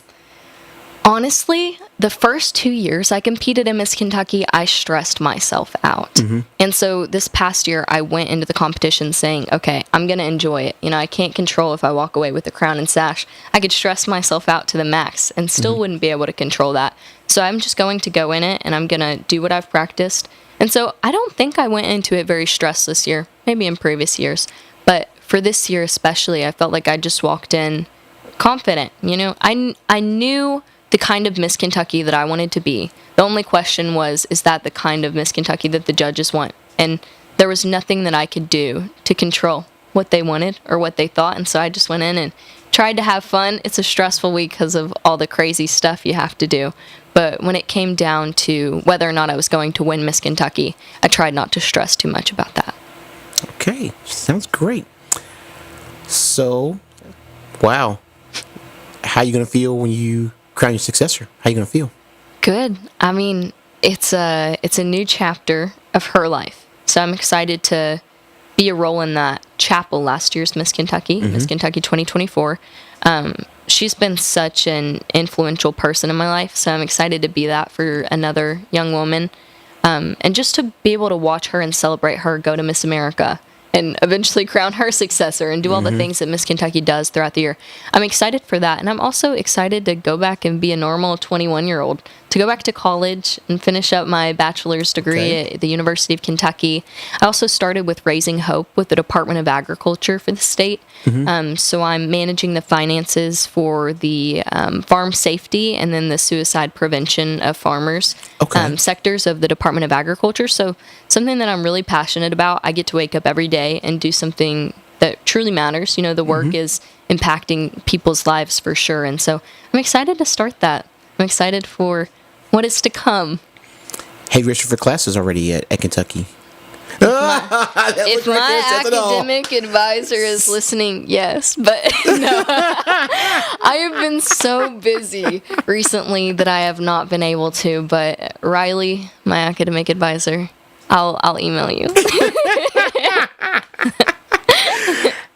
Honestly, the first 2 years I competed in Miss Kentucky, I stressed myself out. And so this past year, I went into the competition saying, okay, I'm going to enjoy it. I can't control if I walk away with the crown and sash. I could stress myself out to the max and still wouldn't be able to control that. So I'm just going to go in it, and I'm going to do what I've practiced. And so I don't think I went into it very stressed this year, maybe in previous years. But for this year especially, I felt like I just walked in confident. I knew the kind of Miss Kentucky that I wanted to be. The only question was, is that the kind of Miss Kentucky that the judges want? And there was nothing that I could do to control what they wanted or what they thought. And so I just went in and tried to have fun. It's a stressful week because of all the crazy stuff you have to do. But when it came down to whether or not I was going to win Miss Kentucky, I tried not to stress too much about that. Okay, sounds great. So, wow. How you going to feel when you crown your successor? How you going to feel? Good. I mean, it's a new chapter of her life. So I'm excited to be a role in that chapel last year's Miss Kentucky, Miss Kentucky 2024. She's been such an influential person in my life, so I'm excited to be that for another young woman. And just to be able to watch her and celebrate her go to Miss America and eventually crown her successor and do all the things that Miss Kentucky does throughout the year. I'm excited for that, and I'm also excited to go back and be a normal 21-year-old, to go back to college and finish up my bachelor's degree at the University of Kentucky. I also started with Raising Hope with the Department of Agriculture for the state. So I'm managing the finances for the farm safety and then the suicide prevention of farmers sectors of the Department of Agriculture. So something that I'm really passionate about. I get to wake up every day and do something that truly matters. The work is impacting people's lives for sure. And so I'm excited to start that. I'm excited for what is to come. Have you registered for classes already at Kentucky? If my academic advisor is listening, yes. But no. I have been so busy recently that I have not been able to. But Riley, my academic advisor, I'll email you.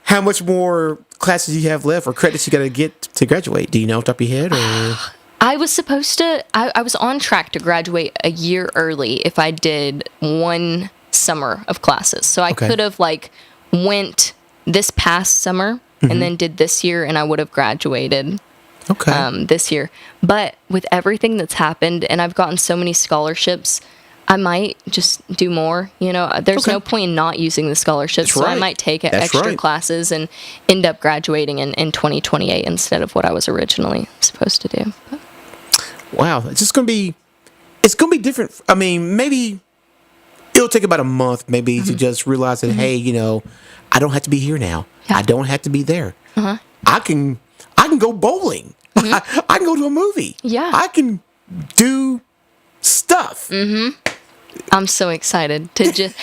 How much more classes do you have left or credits you got to get to graduate? Do you know off the top of your head? Or? I was supposed to, I was on track to graduate a year early if I did one summer of classes. So I could have went this past summer and then did this year, and I would have graduated this year. But with everything that's happened, and I've gotten so many scholarships, I might just do more. There's no point in not using the scholarships. So I might take extra classes and end up graduating in 2028 instead of what I was originally supposed to do. But. Wow, it's going to be different. I mean, maybe it'll take about a month maybe to just realize that, hey, I don't have to be here now. Yeah. I don't have to be there. I can go bowling. I can go to a movie. Yeah. I can do stuff. I'm so excited to just.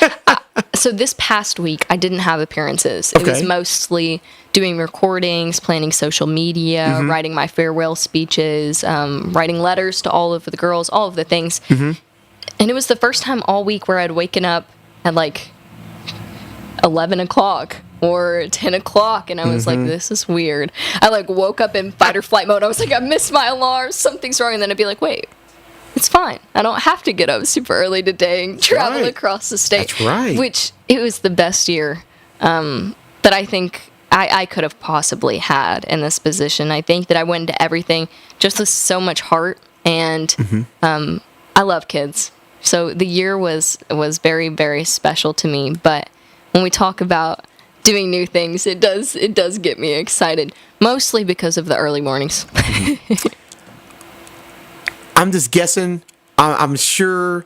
So this past week, I didn't have appearances. It was mostly doing recordings, planning social media, writing my farewell speeches, writing letters to all of the girls, all of the things. And it was the first time all week where I'd waken up at 11 o'clock or 10 o'clock, and I was like, this is weird. I woke up in fight or flight mode. I was like, I missed my alarm. Something's wrong. And then I'd be like, wait. It's fine. I don't have to get up super early today and travel across the state. That's right. Which, it was the best year that I think I could have possibly had in this position. I think that I went into everything just with so much heart, and I love kids. So the year was very, very special to me. But when we talk about doing new things, it does get me excited, mostly because of the early mornings. I'm just guessing. I'm sure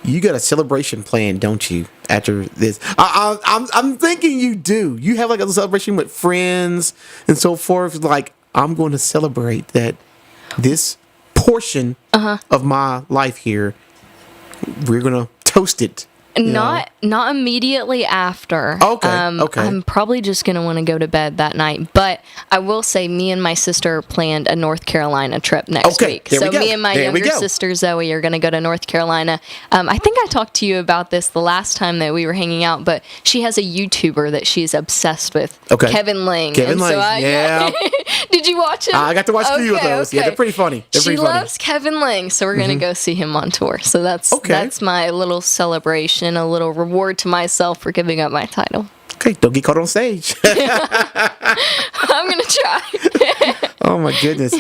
you got a celebration planned, don't you? After this, I'm thinking you do. You have a celebration with friends and so forth. I'm going to celebrate that this portion of my life here. We're gonna toast it Not immediately after. Okay, okay. I'm probably just gonna want to go to bed that night. But I will say, me and my sister planned a North Carolina trip next Okay, week. there we So go. me and my There we younger go. sister Zoe are gonna go to North Carolina. I think I talked to you about this the last time that we were hanging out. But she has a YouTuber that she's obsessed with. Okay. Kevin Lang. Kevin And Lang, yeah. Did you watch it? I got to watch a few of those. Yeah, they're pretty funny. They're She pretty funny. loves Kevin Lang, so we're gonna go see him on tour. So that's my little celebration, a little reward to myself for giving up my title. Okay, don't get caught on stage. I'm gonna try. Oh my goodness.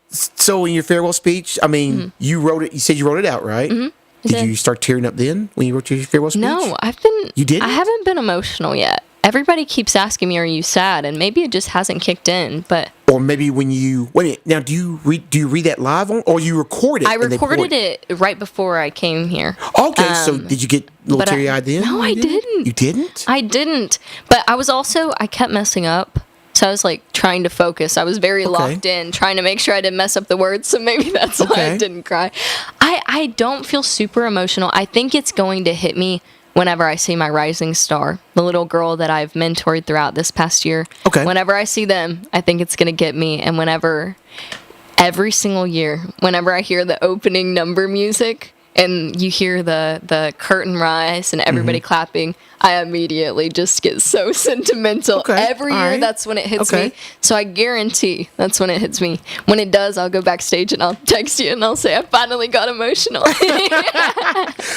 So in your farewell speech, I mean, you wrote it. You said you wrote it out, right? Did did. you start tearing up then when you wrote your farewell speech? No, I've been. You didn't? I haven't been emotional yet. Everybody keeps asking me, "Are you sad?" And maybe it just hasn't kicked in. But Or maybe when you wait a minute. Now, do you read that live on, or you record it? I and they recorded pour it right before I came here. Okay, so did you get a little but I- teary eyed then? No, I didn't. You didn't? I didn't. But I kept messing up. So I was like trying to focus. I was very locked in, trying to make sure I didn't mess up the words. So maybe that's why I didn't cry. I don't feel super emotional. I think it's going to hit me whenever I see my rising star, the little girl that I've mentored throughout this past year. Okay. Whenever I see them, I think it's going to get me. And every single year, whenever I hear the opening number music, and you hear the curtain rise and everybody clapping, I immediately just get so sentimental. Okay, Every all year, right. that's when it hits Okay. me. So I guarantee that's when it hits me. When it does, I'll go backstage and I'll text you and I'll say, I finally got emotional.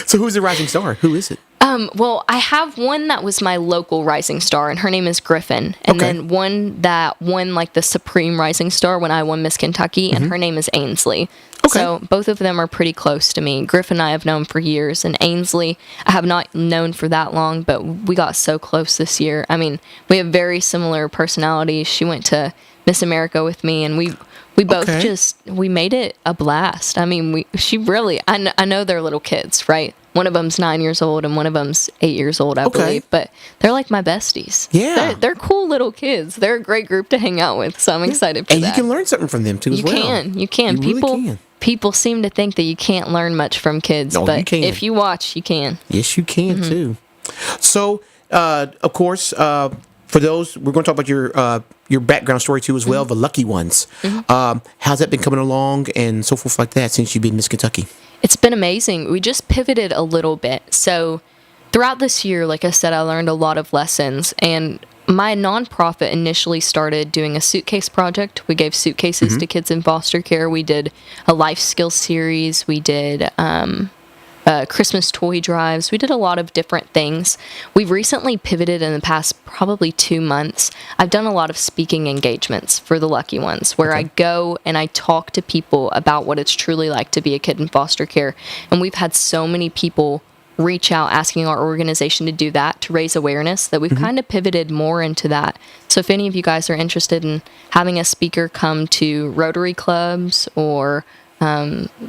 So who's the rising star? Who is it? Well, I have one that was my local rising star, and her name is Griffin. And Okay. then one that won like the Supreme Rising Star when I won Miss Kentucky, and her name is Ainsley. Okay. So both of them are pretty close to me. Griffin I have known for years, and Ainsley I have not known for that long, but we got so close this year. I mean, we have very similar personalities. She went to Miss America with me, and we both Okay. we made it a blast. I mean, I know they're little kids, right? One of them's 9 years old and one of them's 8 years old, I believe. But they're like my besties. Yeah. They're cool little kids. They're a great group to hang out with. So I'm excited for And that. you can learn something from them too as You well. You can. You really can. People seem to think that you can't learn much from kids, No, you but can. if you watch, you can. Yes, you can Mm-hmm. too. So, of course, for those, we're going to talk about your background story too as well, Mm-hmm. the lucky ones. How's that been coming along and so forth like that since you've been Miss Kentucky? It's been amazing. We just pivoted a little bit. So throughout this year, like I said, I learned a lot of lessons. And my nonprofit initially started doing a suitcase project. We gave suitcases to kids in foster care. We did a life skills series. We did Christmas toy drives. We did a lot of different things. We've recently pivoted in the past probably 2 months. I've done a lot of speaking engagements for the lucky ones where I go and I talk to people about what it's truly like to be a kid in foster care. And we've had so many people reach out asking our organization to do that, to raise awareness, that we've kind of pivoted more into that. So if any of you guys are interested in having a speaker come to Rotary clubs or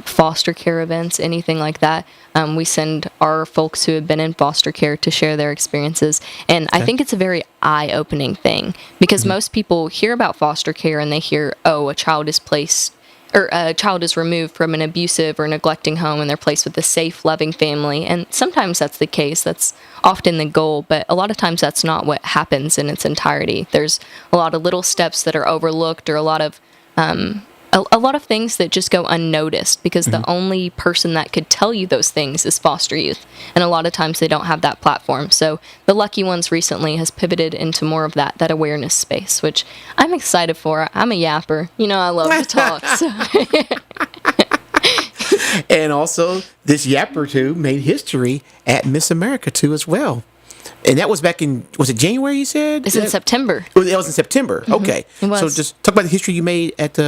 foster care events, anything like that, we send our folks who have been in foster care to share their experiences. And I think it's a very eye-opening thing because most people hear about foster care and they hear, oh, a child is placed or a child is removed from an abusive or neglecting home and they're placed with a safe, loving family. And sometimes that's the case. That's often the goal. But a lot of times that's not what happens in its entirety. There's a lot of little steps that are overlooked or a lot of things that just go unnoticed because the only person that could tell you those things is foster youth. And a lot of times they don't have that platform. So the Lucky Ones recently has pivoted into more of that awareness space, which I'm excited for. I'm a yapper. You know, I love to talk. So. And also, this yapper too made history at Miss America too as well. And that was back in, was it January you said? It's in September. Oh, that was in September. Okay. It was. So just talk about the history you made at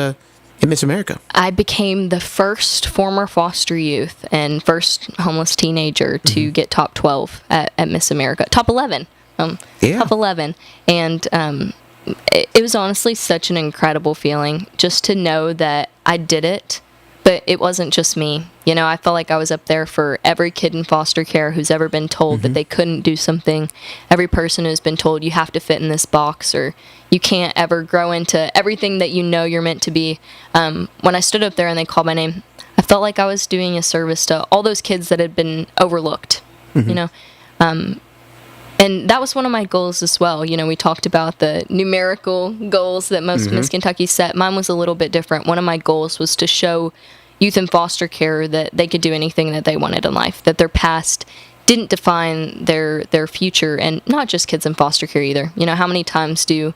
Miss America. I became the first former foster youth and first homeless teenager to get top 12 at Miss America. Top 11. Top 11. And it was honestly such an incredible feeling just to know that I did it. But it wasn't just me. You know, I felt like I was up there for every kid in foster care who's ever been told that they couldn't do something. Every person who's been told you have to fit in this box or you can't ever grow into everything that you know you're meant to be. When I stood up there and they called my name, I felt like I was doing a service to all those kids that had been overlooked. you know. And that was one of my goals as well. You know, we talked about the numerical goals that most Miss Kentucky set. Mine was a little bit different. One of my goals was to show youth in foster care that they could do anything that they wanted in life, that their past didn't define their future, and not just kids in foster care either. You know, how many times do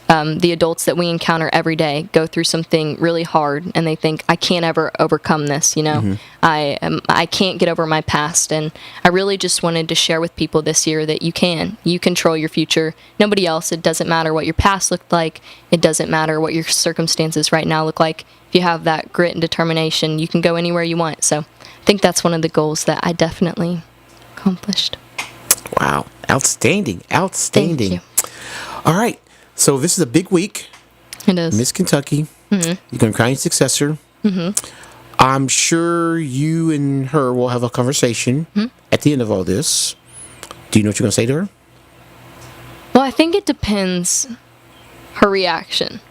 the adults that we encounter every day go through something really hard and they think, I can't ever overcome this, you know, I can't get over my past. And I really just wanted to share with people this year that you control your future. Nobody else. It doesn't matter what your past looked like. It doesn't matter what your circumstances right now look like. If you have that grit and determination, you can go anywhere you want. So I think that's one of the goals that I definitely accomplished. Wow. Outstanding. Thank you. All right. So this is a big week. It is. Miss Kentucky. You're going to crown your successor. I'm sure you and her will have a conversation at the end of all this. Do you know what you're going to say to her? Well, I think it depends her reaction.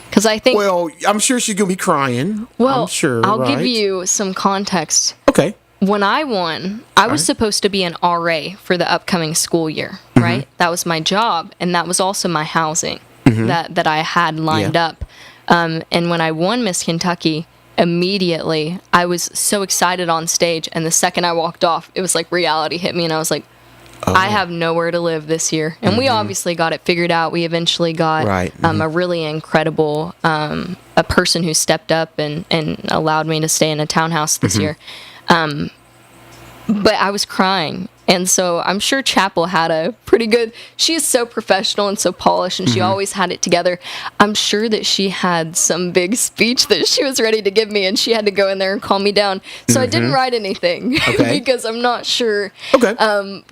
Because I think... Well, I'm sure she's going to be crying. Well, I'm sure, I'll right? give you some context. Okay. When I won, I was supposed to be an RA for the upcoming school year, right? That was my job, and that was also my housing that I had lined up. And when I won Miss Kentucky, immediately I was so excited on stage, and the second I walked off, it was like reality hit me, and I was like, I have nowhere to live this year. And we obviously got it figured out. We eventually got a really incredible a person who stepped up and allowed me to stay in a townhouse this year. But I was crying. And so I'm sure Chapel had a pretty good... She is so professional and so polished, and she always had it together. I'm sure that she had some big speech that she was ready to give me, and she had to go in there and calm me down. So I didn't write anything because I'm not sure.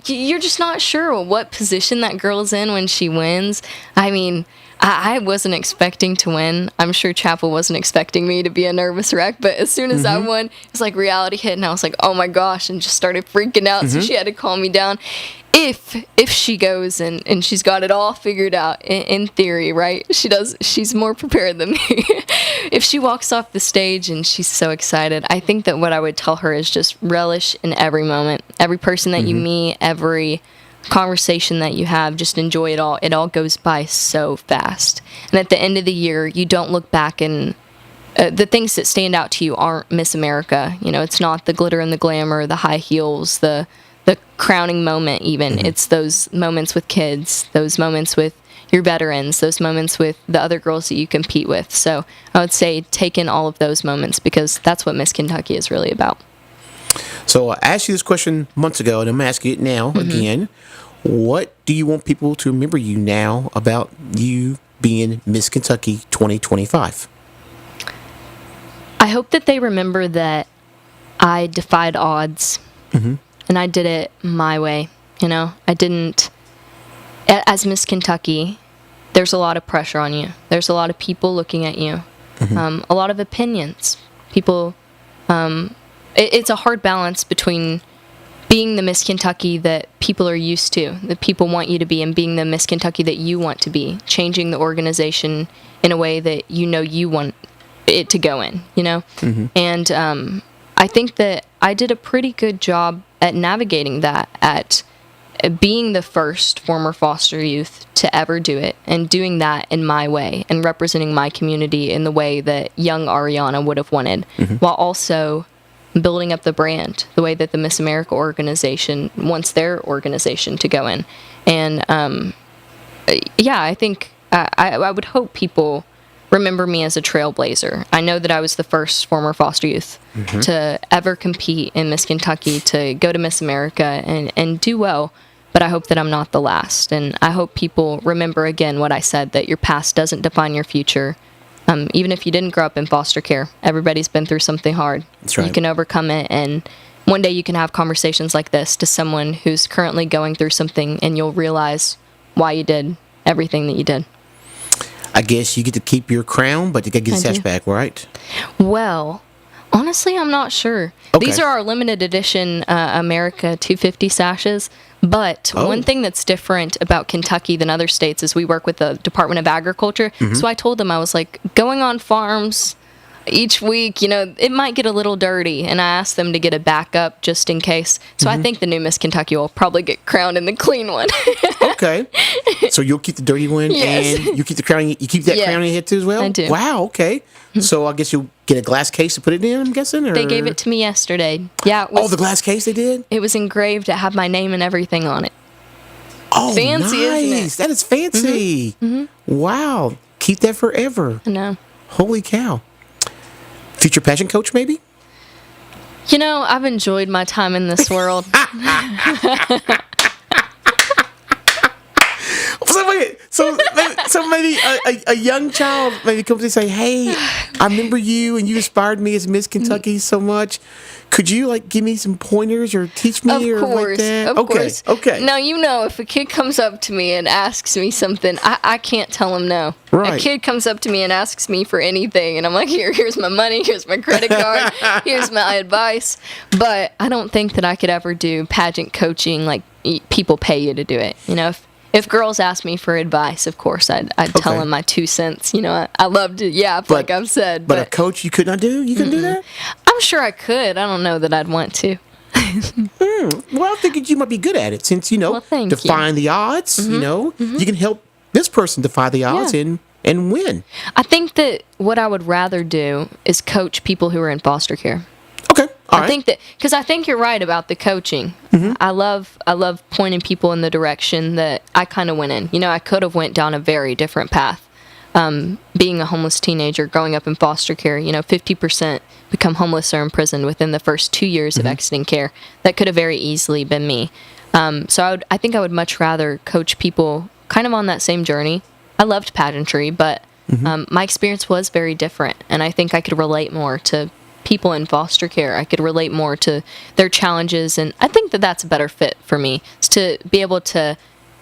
You're just not sure what position that girl's in when she wins. I mean... I wasn't expecting to win. I'm sure Chapel wasn't expecting me to be a nervous wreck, but as soon as I won, it was like reality hit, and I was like, oh my gosh, and just started freaking out, so she had to calm me down. If she goes and she's got it all figured out, in theory, right? She's more prepared than me. If she walks off the stage and she's so excited, I think that what I would tell her is just relish in every moment. Every person that you meet, every conversation that you have, just enjoy it all. It all goes by so fast. And at the end of the year, you don't look back and the things that stand out to you aren't Miss America. You know, it's not the glitter and the glamour, the high heels, the crowning moment even. It's those moments with kids, those moments with your veterans, those moments with the other girls that you compete with. So I would say take in all of those moments, because that's what Miss Kentucky is really about. So I asked you this question months ago, and I'm asking it now again. What do you want people to remember you now about you being Miss Kentucky 2025? I hope that they remember that I defied odds, and I did it my way. You know, I didn't... As Miss Kentucky, there's a lot of pressure on you. There's a lot of people looking at you. A lot of opinions. People... It's a hard balance between being the Miss Kentucky that people are used to, that people want you to be, and being the Miss Kentucky that you want to be, changing the organization in a way that you know you want it to go in, you know? And I think that I did a pretty good job at navigating that, at being the first former foster youth to ever do it, and doing that in my way, and representing my community in the way that young Ariana would have wanted, while also building up the brand the way that the Miss America organization wants their organization to go in. And I think I would hope people remember me as a trailblazer. I know that I was the first former foster youth to ever compete in Miss Kentucky, to go to Miss America and do well, but I hope that I'm not the last. And I hope people remember again what I said, that your past doesn't define your future. Even if you didn't grow up in foster care, everybody's been through something hard. That's right. You can overcome it, and one day you can have conversations like this to someone who's currently going through something, and you'll realize why you did everything that you did. I guess you get to keep your crown, but you got to get snatched back, right? Well, honestly, I'm not sure. Okay. These are our limited edition America 250 sashes. But one thing that's different about Kentucky than other states is we work with the Department of Agriculture. So I told them, I was like, going on farms, each week, it might get a little dirty, and I ask them to get a backup just in case. So I think the new Miss Kentucky will probably get crowned in the clean one. Okay. So you'll keep the dirty one, Yes. and you keep the crown. You keep that Yeah, crown in your head too as well. I do. Wow. Okay. So I guess you'll get a glass case to put it in. I'm guessing. Or? They gave it to me yesterday. Yeah, The glass case they did. it was engraved. It had my name and everything on it. Oh, Fancy, nice. isn't it? That is fancy. Wow. Keep that forever. I know. Holy cow. Future pageant coach, maybe? I've enjoyed my time in this world. So maybe a young child maybe comes and say, "Hey, I remember you, and you inspired me as Miss Kentucky so much. Could you give me some pointers or teach me Of or course, like that?" of course. Okay. Now, if a kid comes up to me and asks me something, I can't tell him no. Right. A kid comes up to me and asks me for anything, and I'm like, here's my money, here's my credit card, here's my advice. But I don't think that I could ever do pageant coaching like people pay you to do it. If girls ask me for advice, of course, I'd tell Okay. them my 2 cents. I love to yap, like I've said. But a coach you could not do? You couldn't do that? I'm sure I could. I don't know that I'd want to. Well, I figured you might be good at it since, Well, thank you. defying the odds, you can help this person defy the odds Yeah. and win. I think that what I would rather do is coach people who are in foster care. Okay. All right. I think that because I think you're right about the coaching. I love pointing people in the direction that I kind of went in. I could have went down a very different path. Being a homeless teenager, growing up in foster care, 50% become homeless or imprisoned within the first 2 years of exiting care. That could have very easily been me. So I think I would much rather coach people kind of on that same journey. I loved pageantry, but my experience was very different, and I think I could relate more to people in foster care. I could relate more to their challenges, and I think that that's a better fit for me, is to be able to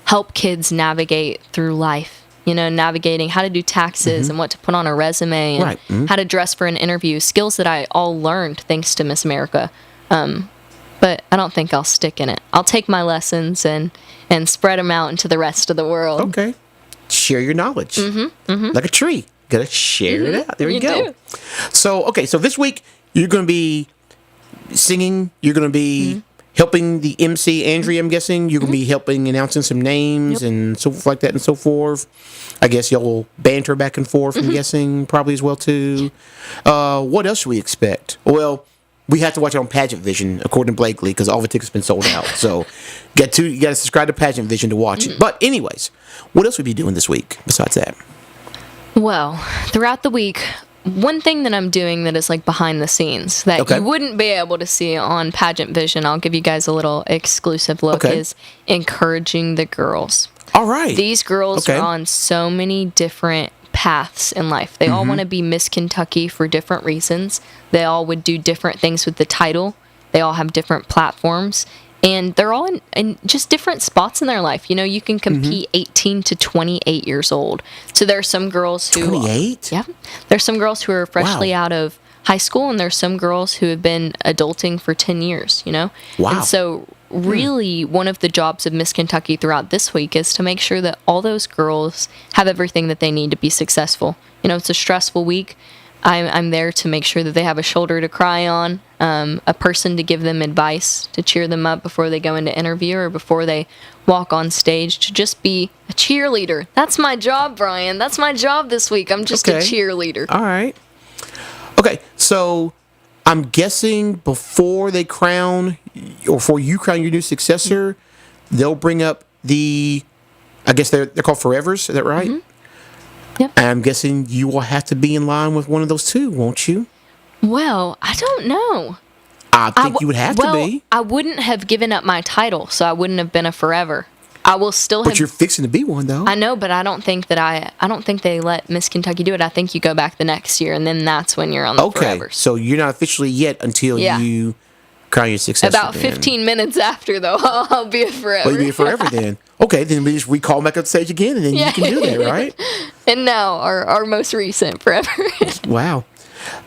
help kids navigate through life, navigating how to do taxes and what to put on a resume and Right. how to dress for an interview, skills that I all learned thanks to Miss America. But I don't think I'll stick in it. I'll take my lessons and spread them out into the rest of the world. Okay. Share your knowledge. Like a tree. Gotta share it out. There you go. do. So this week you're gonna be singing, you're gonna be helping the MC Andrea, I'm guessing. You're gonna be helping announcing some names and so forth like that and so forth. I guess y'all banter back and forth, I'm guessing, probably as well too. What else should we expect? Well, we have to watch it on Pageant Vision, according to Blakely, because all the tickets have been sold out. So you got to subscribe to Pageant Vision to watch it. But anyways, what else will we be doing this week besides that? Well, throughout the week, one thing that I'm doing that is like behind the scenes that Okay. you wouldn't be able to see on Pageant Vision, I'll give you guys a little exclusive look, Okay. is encouraging the girls. All right. These girls Okay. are on so many different paths in life. They all want to be Miss Kentucky for different reasons. They all would do different things with the title. They all have different platforms. And they're all in just different spots in their life. You can compete 18 to 28 years old. So there are some girls who... 28? Yeah. There's some girls who are freshly Wow. out of high school, and there's some girls who have been adulting for 10 years, Wow. And so really one of the jobs of Miss Kentucky throughout this week is to make sure that all those girls have everything that they need to be successful. It's a stressful week. I'm there to make sure that they have a shoulder to cry on, a person to give them advice, to cheer them up before they go into interview or before they walk on stage, to just be a cheerleader. That's my job, Brian. That's my job this week. I'm just a Okay. cheerleader. All right. Okay, so I'm guessing before they crown, or before you crown your new successor, they'll bring up I guess they're called forevers, is that right? Yep. I'm guessing you will have to be in line with one of those two, won't you? Well, I don't know. I think you would have to be. I wouldn't have given up my title, so I wouldn't have been a forever. I will still But have... you're fixing to be one, though. I know, but I don't think that I don't think they let Miss Kentucky do it. I think you go back the next year, and then that's when you're on the Okay, forevers. so you're not officially yet until Yeah. you crown your successor. About then. 15 minutes after, though, I'll be a forever. Well, you'll be forever then. Okay, then we just recall back up stage again, and then Yeah. you can do that, right? And now our most recent forever. Wow.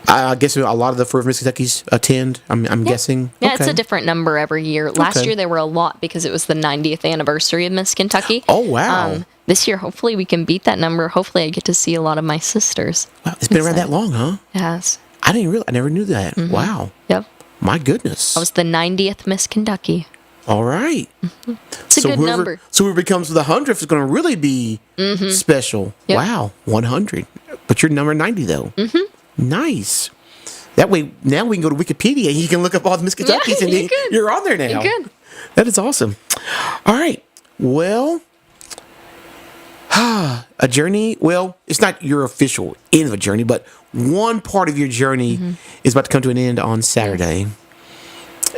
I guess a lot of the Forever Miss Kentuckies attend, I'm guessing. Yeah, it's Okay. a different number every year. Last Okay. year there were a lot because it was the 90th anniversary of Miss Kentucky. Oh, wow. This year, hopefully we can beat that number. Hopefully I get to see a lot of my sisters. Wow, it's been around that long, huh? It has. I never knew that. Wow. Yep. My goodness. I was the 90th Miss Kentucky. All right. It's a good number. So whoever becomes the 100th is going to really be special. Yep. Wow, 100. But you're number 90 though. Nice. That way, now we can go to Wikipedia and you can look up all the Miss Kentuckys and you could. you're on there now. You could. That is awesome. All right. Well, a journey. Well, it's not your official end of a journey, but one part of your journey is about to come to an end on Saturday.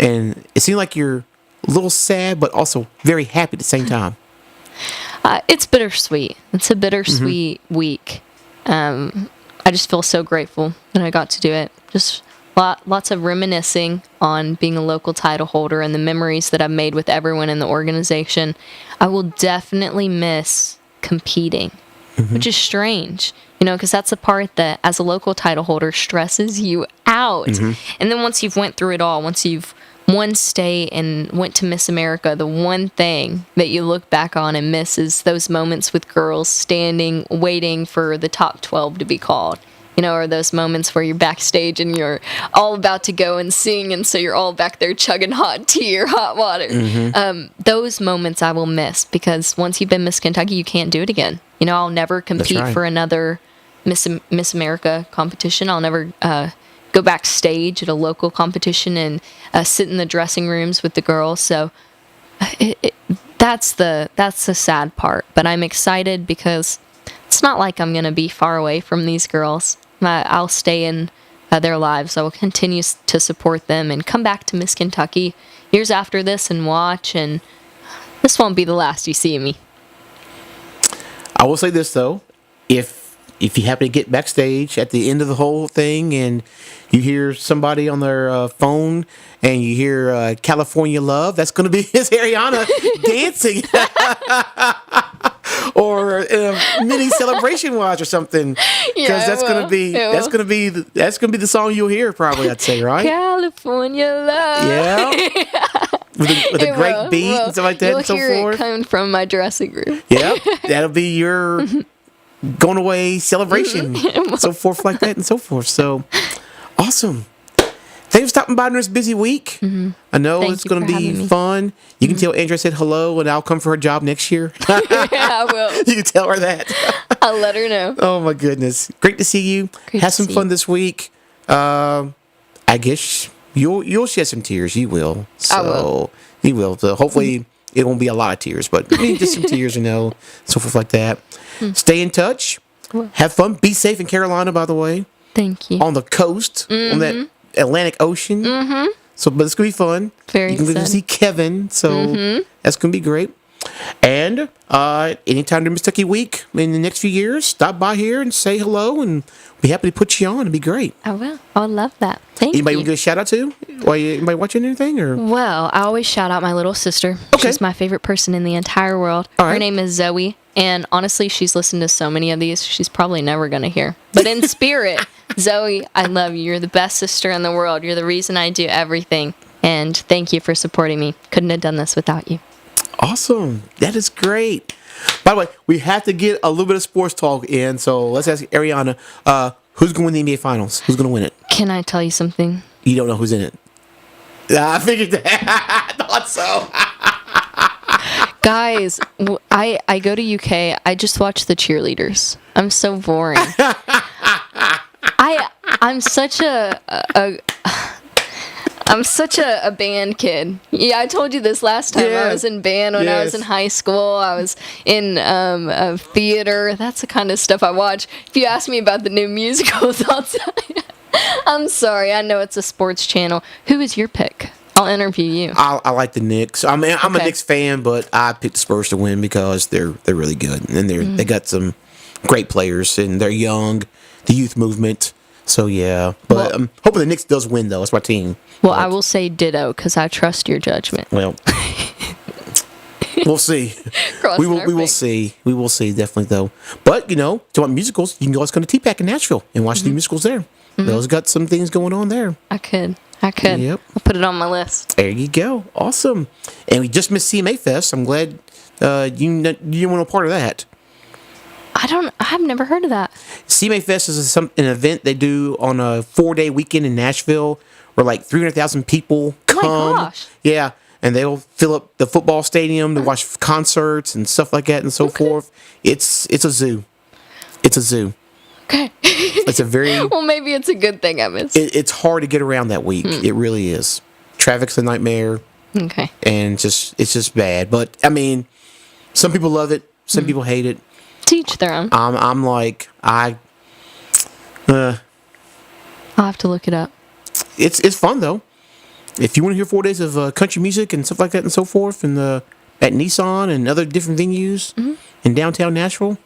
And it seems like you're a little sad, but also very happy at the same time. It's bittersweet. It's a bittersweet week. I just feel so grateful that I got to do it. Just lots of reminiscing on being a local title holder and the memories that I've made with everyone in the organization. I will definitely miss competing, which is strange, because that's the part that as a local title holder stresses you out. And then once you've went through it all, once you've won state and went to Miss America, the one thing that you look back on and miss is those moments with girls standing, waiting for the top 12 to be called. Or those moments where you're backstage and you're all about to go and sing, and so you're all back there chugging hot tea or hot water. Those moments I will miss, because once you've been Miss Kentucky, you can't do it again. I'll never compete for another Miss America competition. I'll never go backstage at a local competition and sit in the dressing rooms with the girls. So that's the sad part. But I'm excited because it's not like I'm going to be far away from these girls. I'll stay in their lives. I will continue to support them and come back to Miss Kentucky years after this and watch. And this won't be the last you see of me. I will say this though, if you happen to get backstage at the end of the whole thing and you hear somebody on their phone and you hear California Love, that's going to be Miss Ariana dancing. Or a mini celebration watch or something, because that's gonna be the song you'll hear probably. I'd say, right? California Love. Yeah. with a great beat and stuff like that. You'll and so hear forth. it coming from my dressing room. Yeah, that'll be your going away celebration, so forth like that and so forth. So awesome. Thanks for stopping by on this busy week. I know it's going to be fun. You can tell Andrea said hello, and I'll come for her job next year. Yeah, I will. You can tell her that. I'll let her know. Oh, my goodness. Great to see you. Have some fun this week. I guess you'll shed some tears. You will. So, I will. You will. So hopefully it won't be a lot of tears, but just some tears, so forth like that. Stay in touch. Have fun. Be safe in Carolina, by the way. Thank you. On the coast, on that Atlantic Ocean. So, but it's going to be fun. Very You can go to see Kevin, so that's going to be great. And anytime during Miss Kentucky Week in the next few years, stop by here and say hello, and we'll be happy to put you on. It'd be great. I will. I would love that. Thank you. Anybody want to give a shout out to? Anybody watching anything? Or Well, I always shout out my little sister. Okay. She's my favorite person in the entire world. All right. Her name is Zoe, and honestly, she's listened to so many of these, she's probably never going to hear. But in spirit, Zoe, I love you. You're the best sister in the world. You're the reason I do everything. And thank you for supporting me. Couldn't have done this without you. awesome. That is great. By the way, we have to get a little bit of sports talk in, so let's ask Ariana, who's going to win the NBA Finals? Who's going to win it? Can I tell you something? You don't know who's in it. I figured that. I thought so. Guys, I go to UK. I just watch the cheerleaders. I'm so boring. I'm such a band kid. Yeah, I told you this last time. Yeah. I was in band when I was in high school. I was in theater. That's the kind of stuff I watch. If you ask me about the new musicals, I'll tell you. I'm sorry. I know it's a sports channel. Who is your pick? I'll interview you. I like the Knicks. I'm a Okay. Knicks fan, but I picked the Spurs to win because they're really good and they got some great players and they're young. The youth movement. So yeah, but Well- I'm hoping the Knicks does win though. That's my team. Well, I will say ditto because I trust your judgment. Well, we'll see. Crossing our We will fingers. see. We will see definitely though. But talking about musicals, you can always go to TPAC in Nashville and watch the musicals there. Those got some things going on there. I could. Yep. I'll put it on my list. There you go. Awesome. And we just missed CMA Fest. I'm glad you weren't a part of that. I've never heard of that. CMA Fest is an event they do on a 4-day weekend in Nashville where like 300,000 people come. Oh my gosh. Yeah, and they'll fill up the football stadium to watch concerts and stuff like that and so forth. It's a zoo. It's a zoo. Okay. It's a very Well, maybe it's a good thing I missed. it's hard to get around that week. It really is. Traffic's a nightmare Okay. and it's just bad. But I mean, some people love it, some people hate it. Teach their own. I'm like I'll have to look it up. it's fun though. If you want to hear 4 days of country music and stuff like that and so forth, and at Nissan and other different venues in downtown Nashville,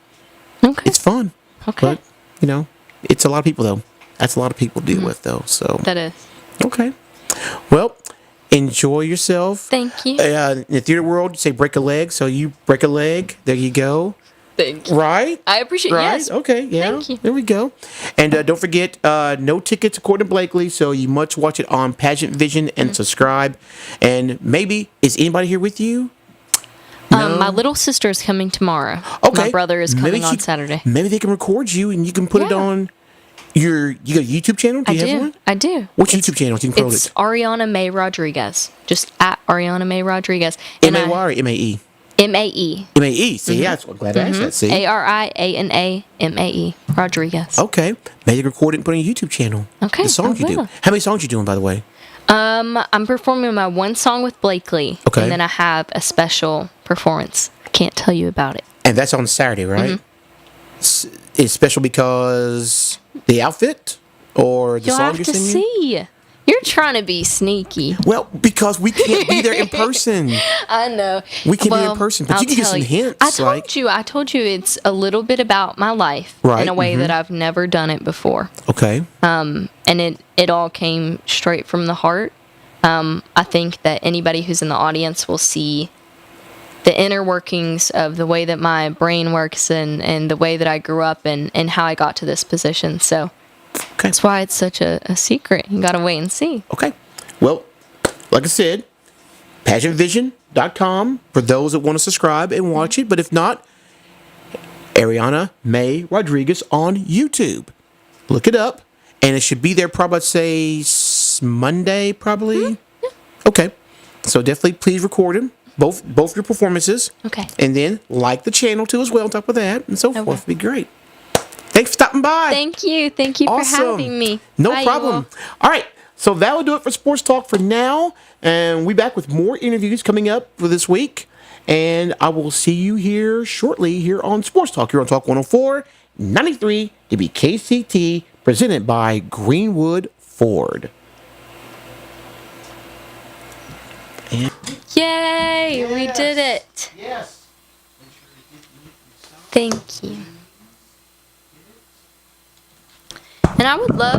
Okay. it's fun. Okay. But it's a lot of people though. That's a lot of people to deal with though. So That is. okay. Well, enjoy yourself. Thank you. In the theater world, you say break a leg, so you break a leg. There you go. Thank you. Right? I appreciate Right? yes. Okay, yeah. Thank you. There we go. And don't forget, no tickets according to Blakely, so you must watch it on Pageant Vision and subscribe. And maybe, is anybody here with you? No? My little sister is coming tomorrow. Okay. My brother is Maybe coming on she- Saturday. Maybe they can record you and you can put it Yeah. on you got a YouTube channel? Do I you have do. one? I do. What's your YouTube channel? You can promote It's it. Ariana May Rodriguez. Just at Ariana May Rodriguez. And M-A-Y or M-A-E? M-A-E. M-A-E. See, yeah, I'm glad I asked that. See? Ariana Rodriguez. Okay. Maybe record it and put it on your YouTube channel. Okay, The songs I you do. will. How many songs you doing, by the way? I'm performing my one song with Blakely. Okay. And then I have a special performance. I can't tell you about it. And that's on Saturday, right? It's special because the outfit or the You'll song have you're to singing? see. You're trying to be sneaky. Well, because we can't be there in person. I know. We can be in person, but you can give some hints, I told you it's a little bit about my life Right, in a way that I've never done it before. Okay. And it all came straight from the heart. I think that anybody who's in the audience will see the inner workings of the way that my brain works and the way that I grew up and how I got to this position. So Okay. that's why it's such a secret. You got to wait and see. Okay. Well, like I said, pageantvision.com for those that want to subscribe and watch it. But if not, Ariana May Rodriguez on YouTube. Look it up. And it should be there probably, I'd say, Monday, probably. Okay. So definitely please record them. Both your performances. Okay. And then like the channel too as well on top of that and so Okay. forth. It'd be great. Thanks for stopping by. Thank you. Thank you for having me. No Bye, you problem. All right. So that will do it for Sports Talk for now. And we'll be back with more interviews coming up for this week. And I will see you here shortly here on Sports Talk. Here on Talk 104, 93 WKCT, presented by Greenwood Ford. And Yay, we did it. yes. Thank you. And I would love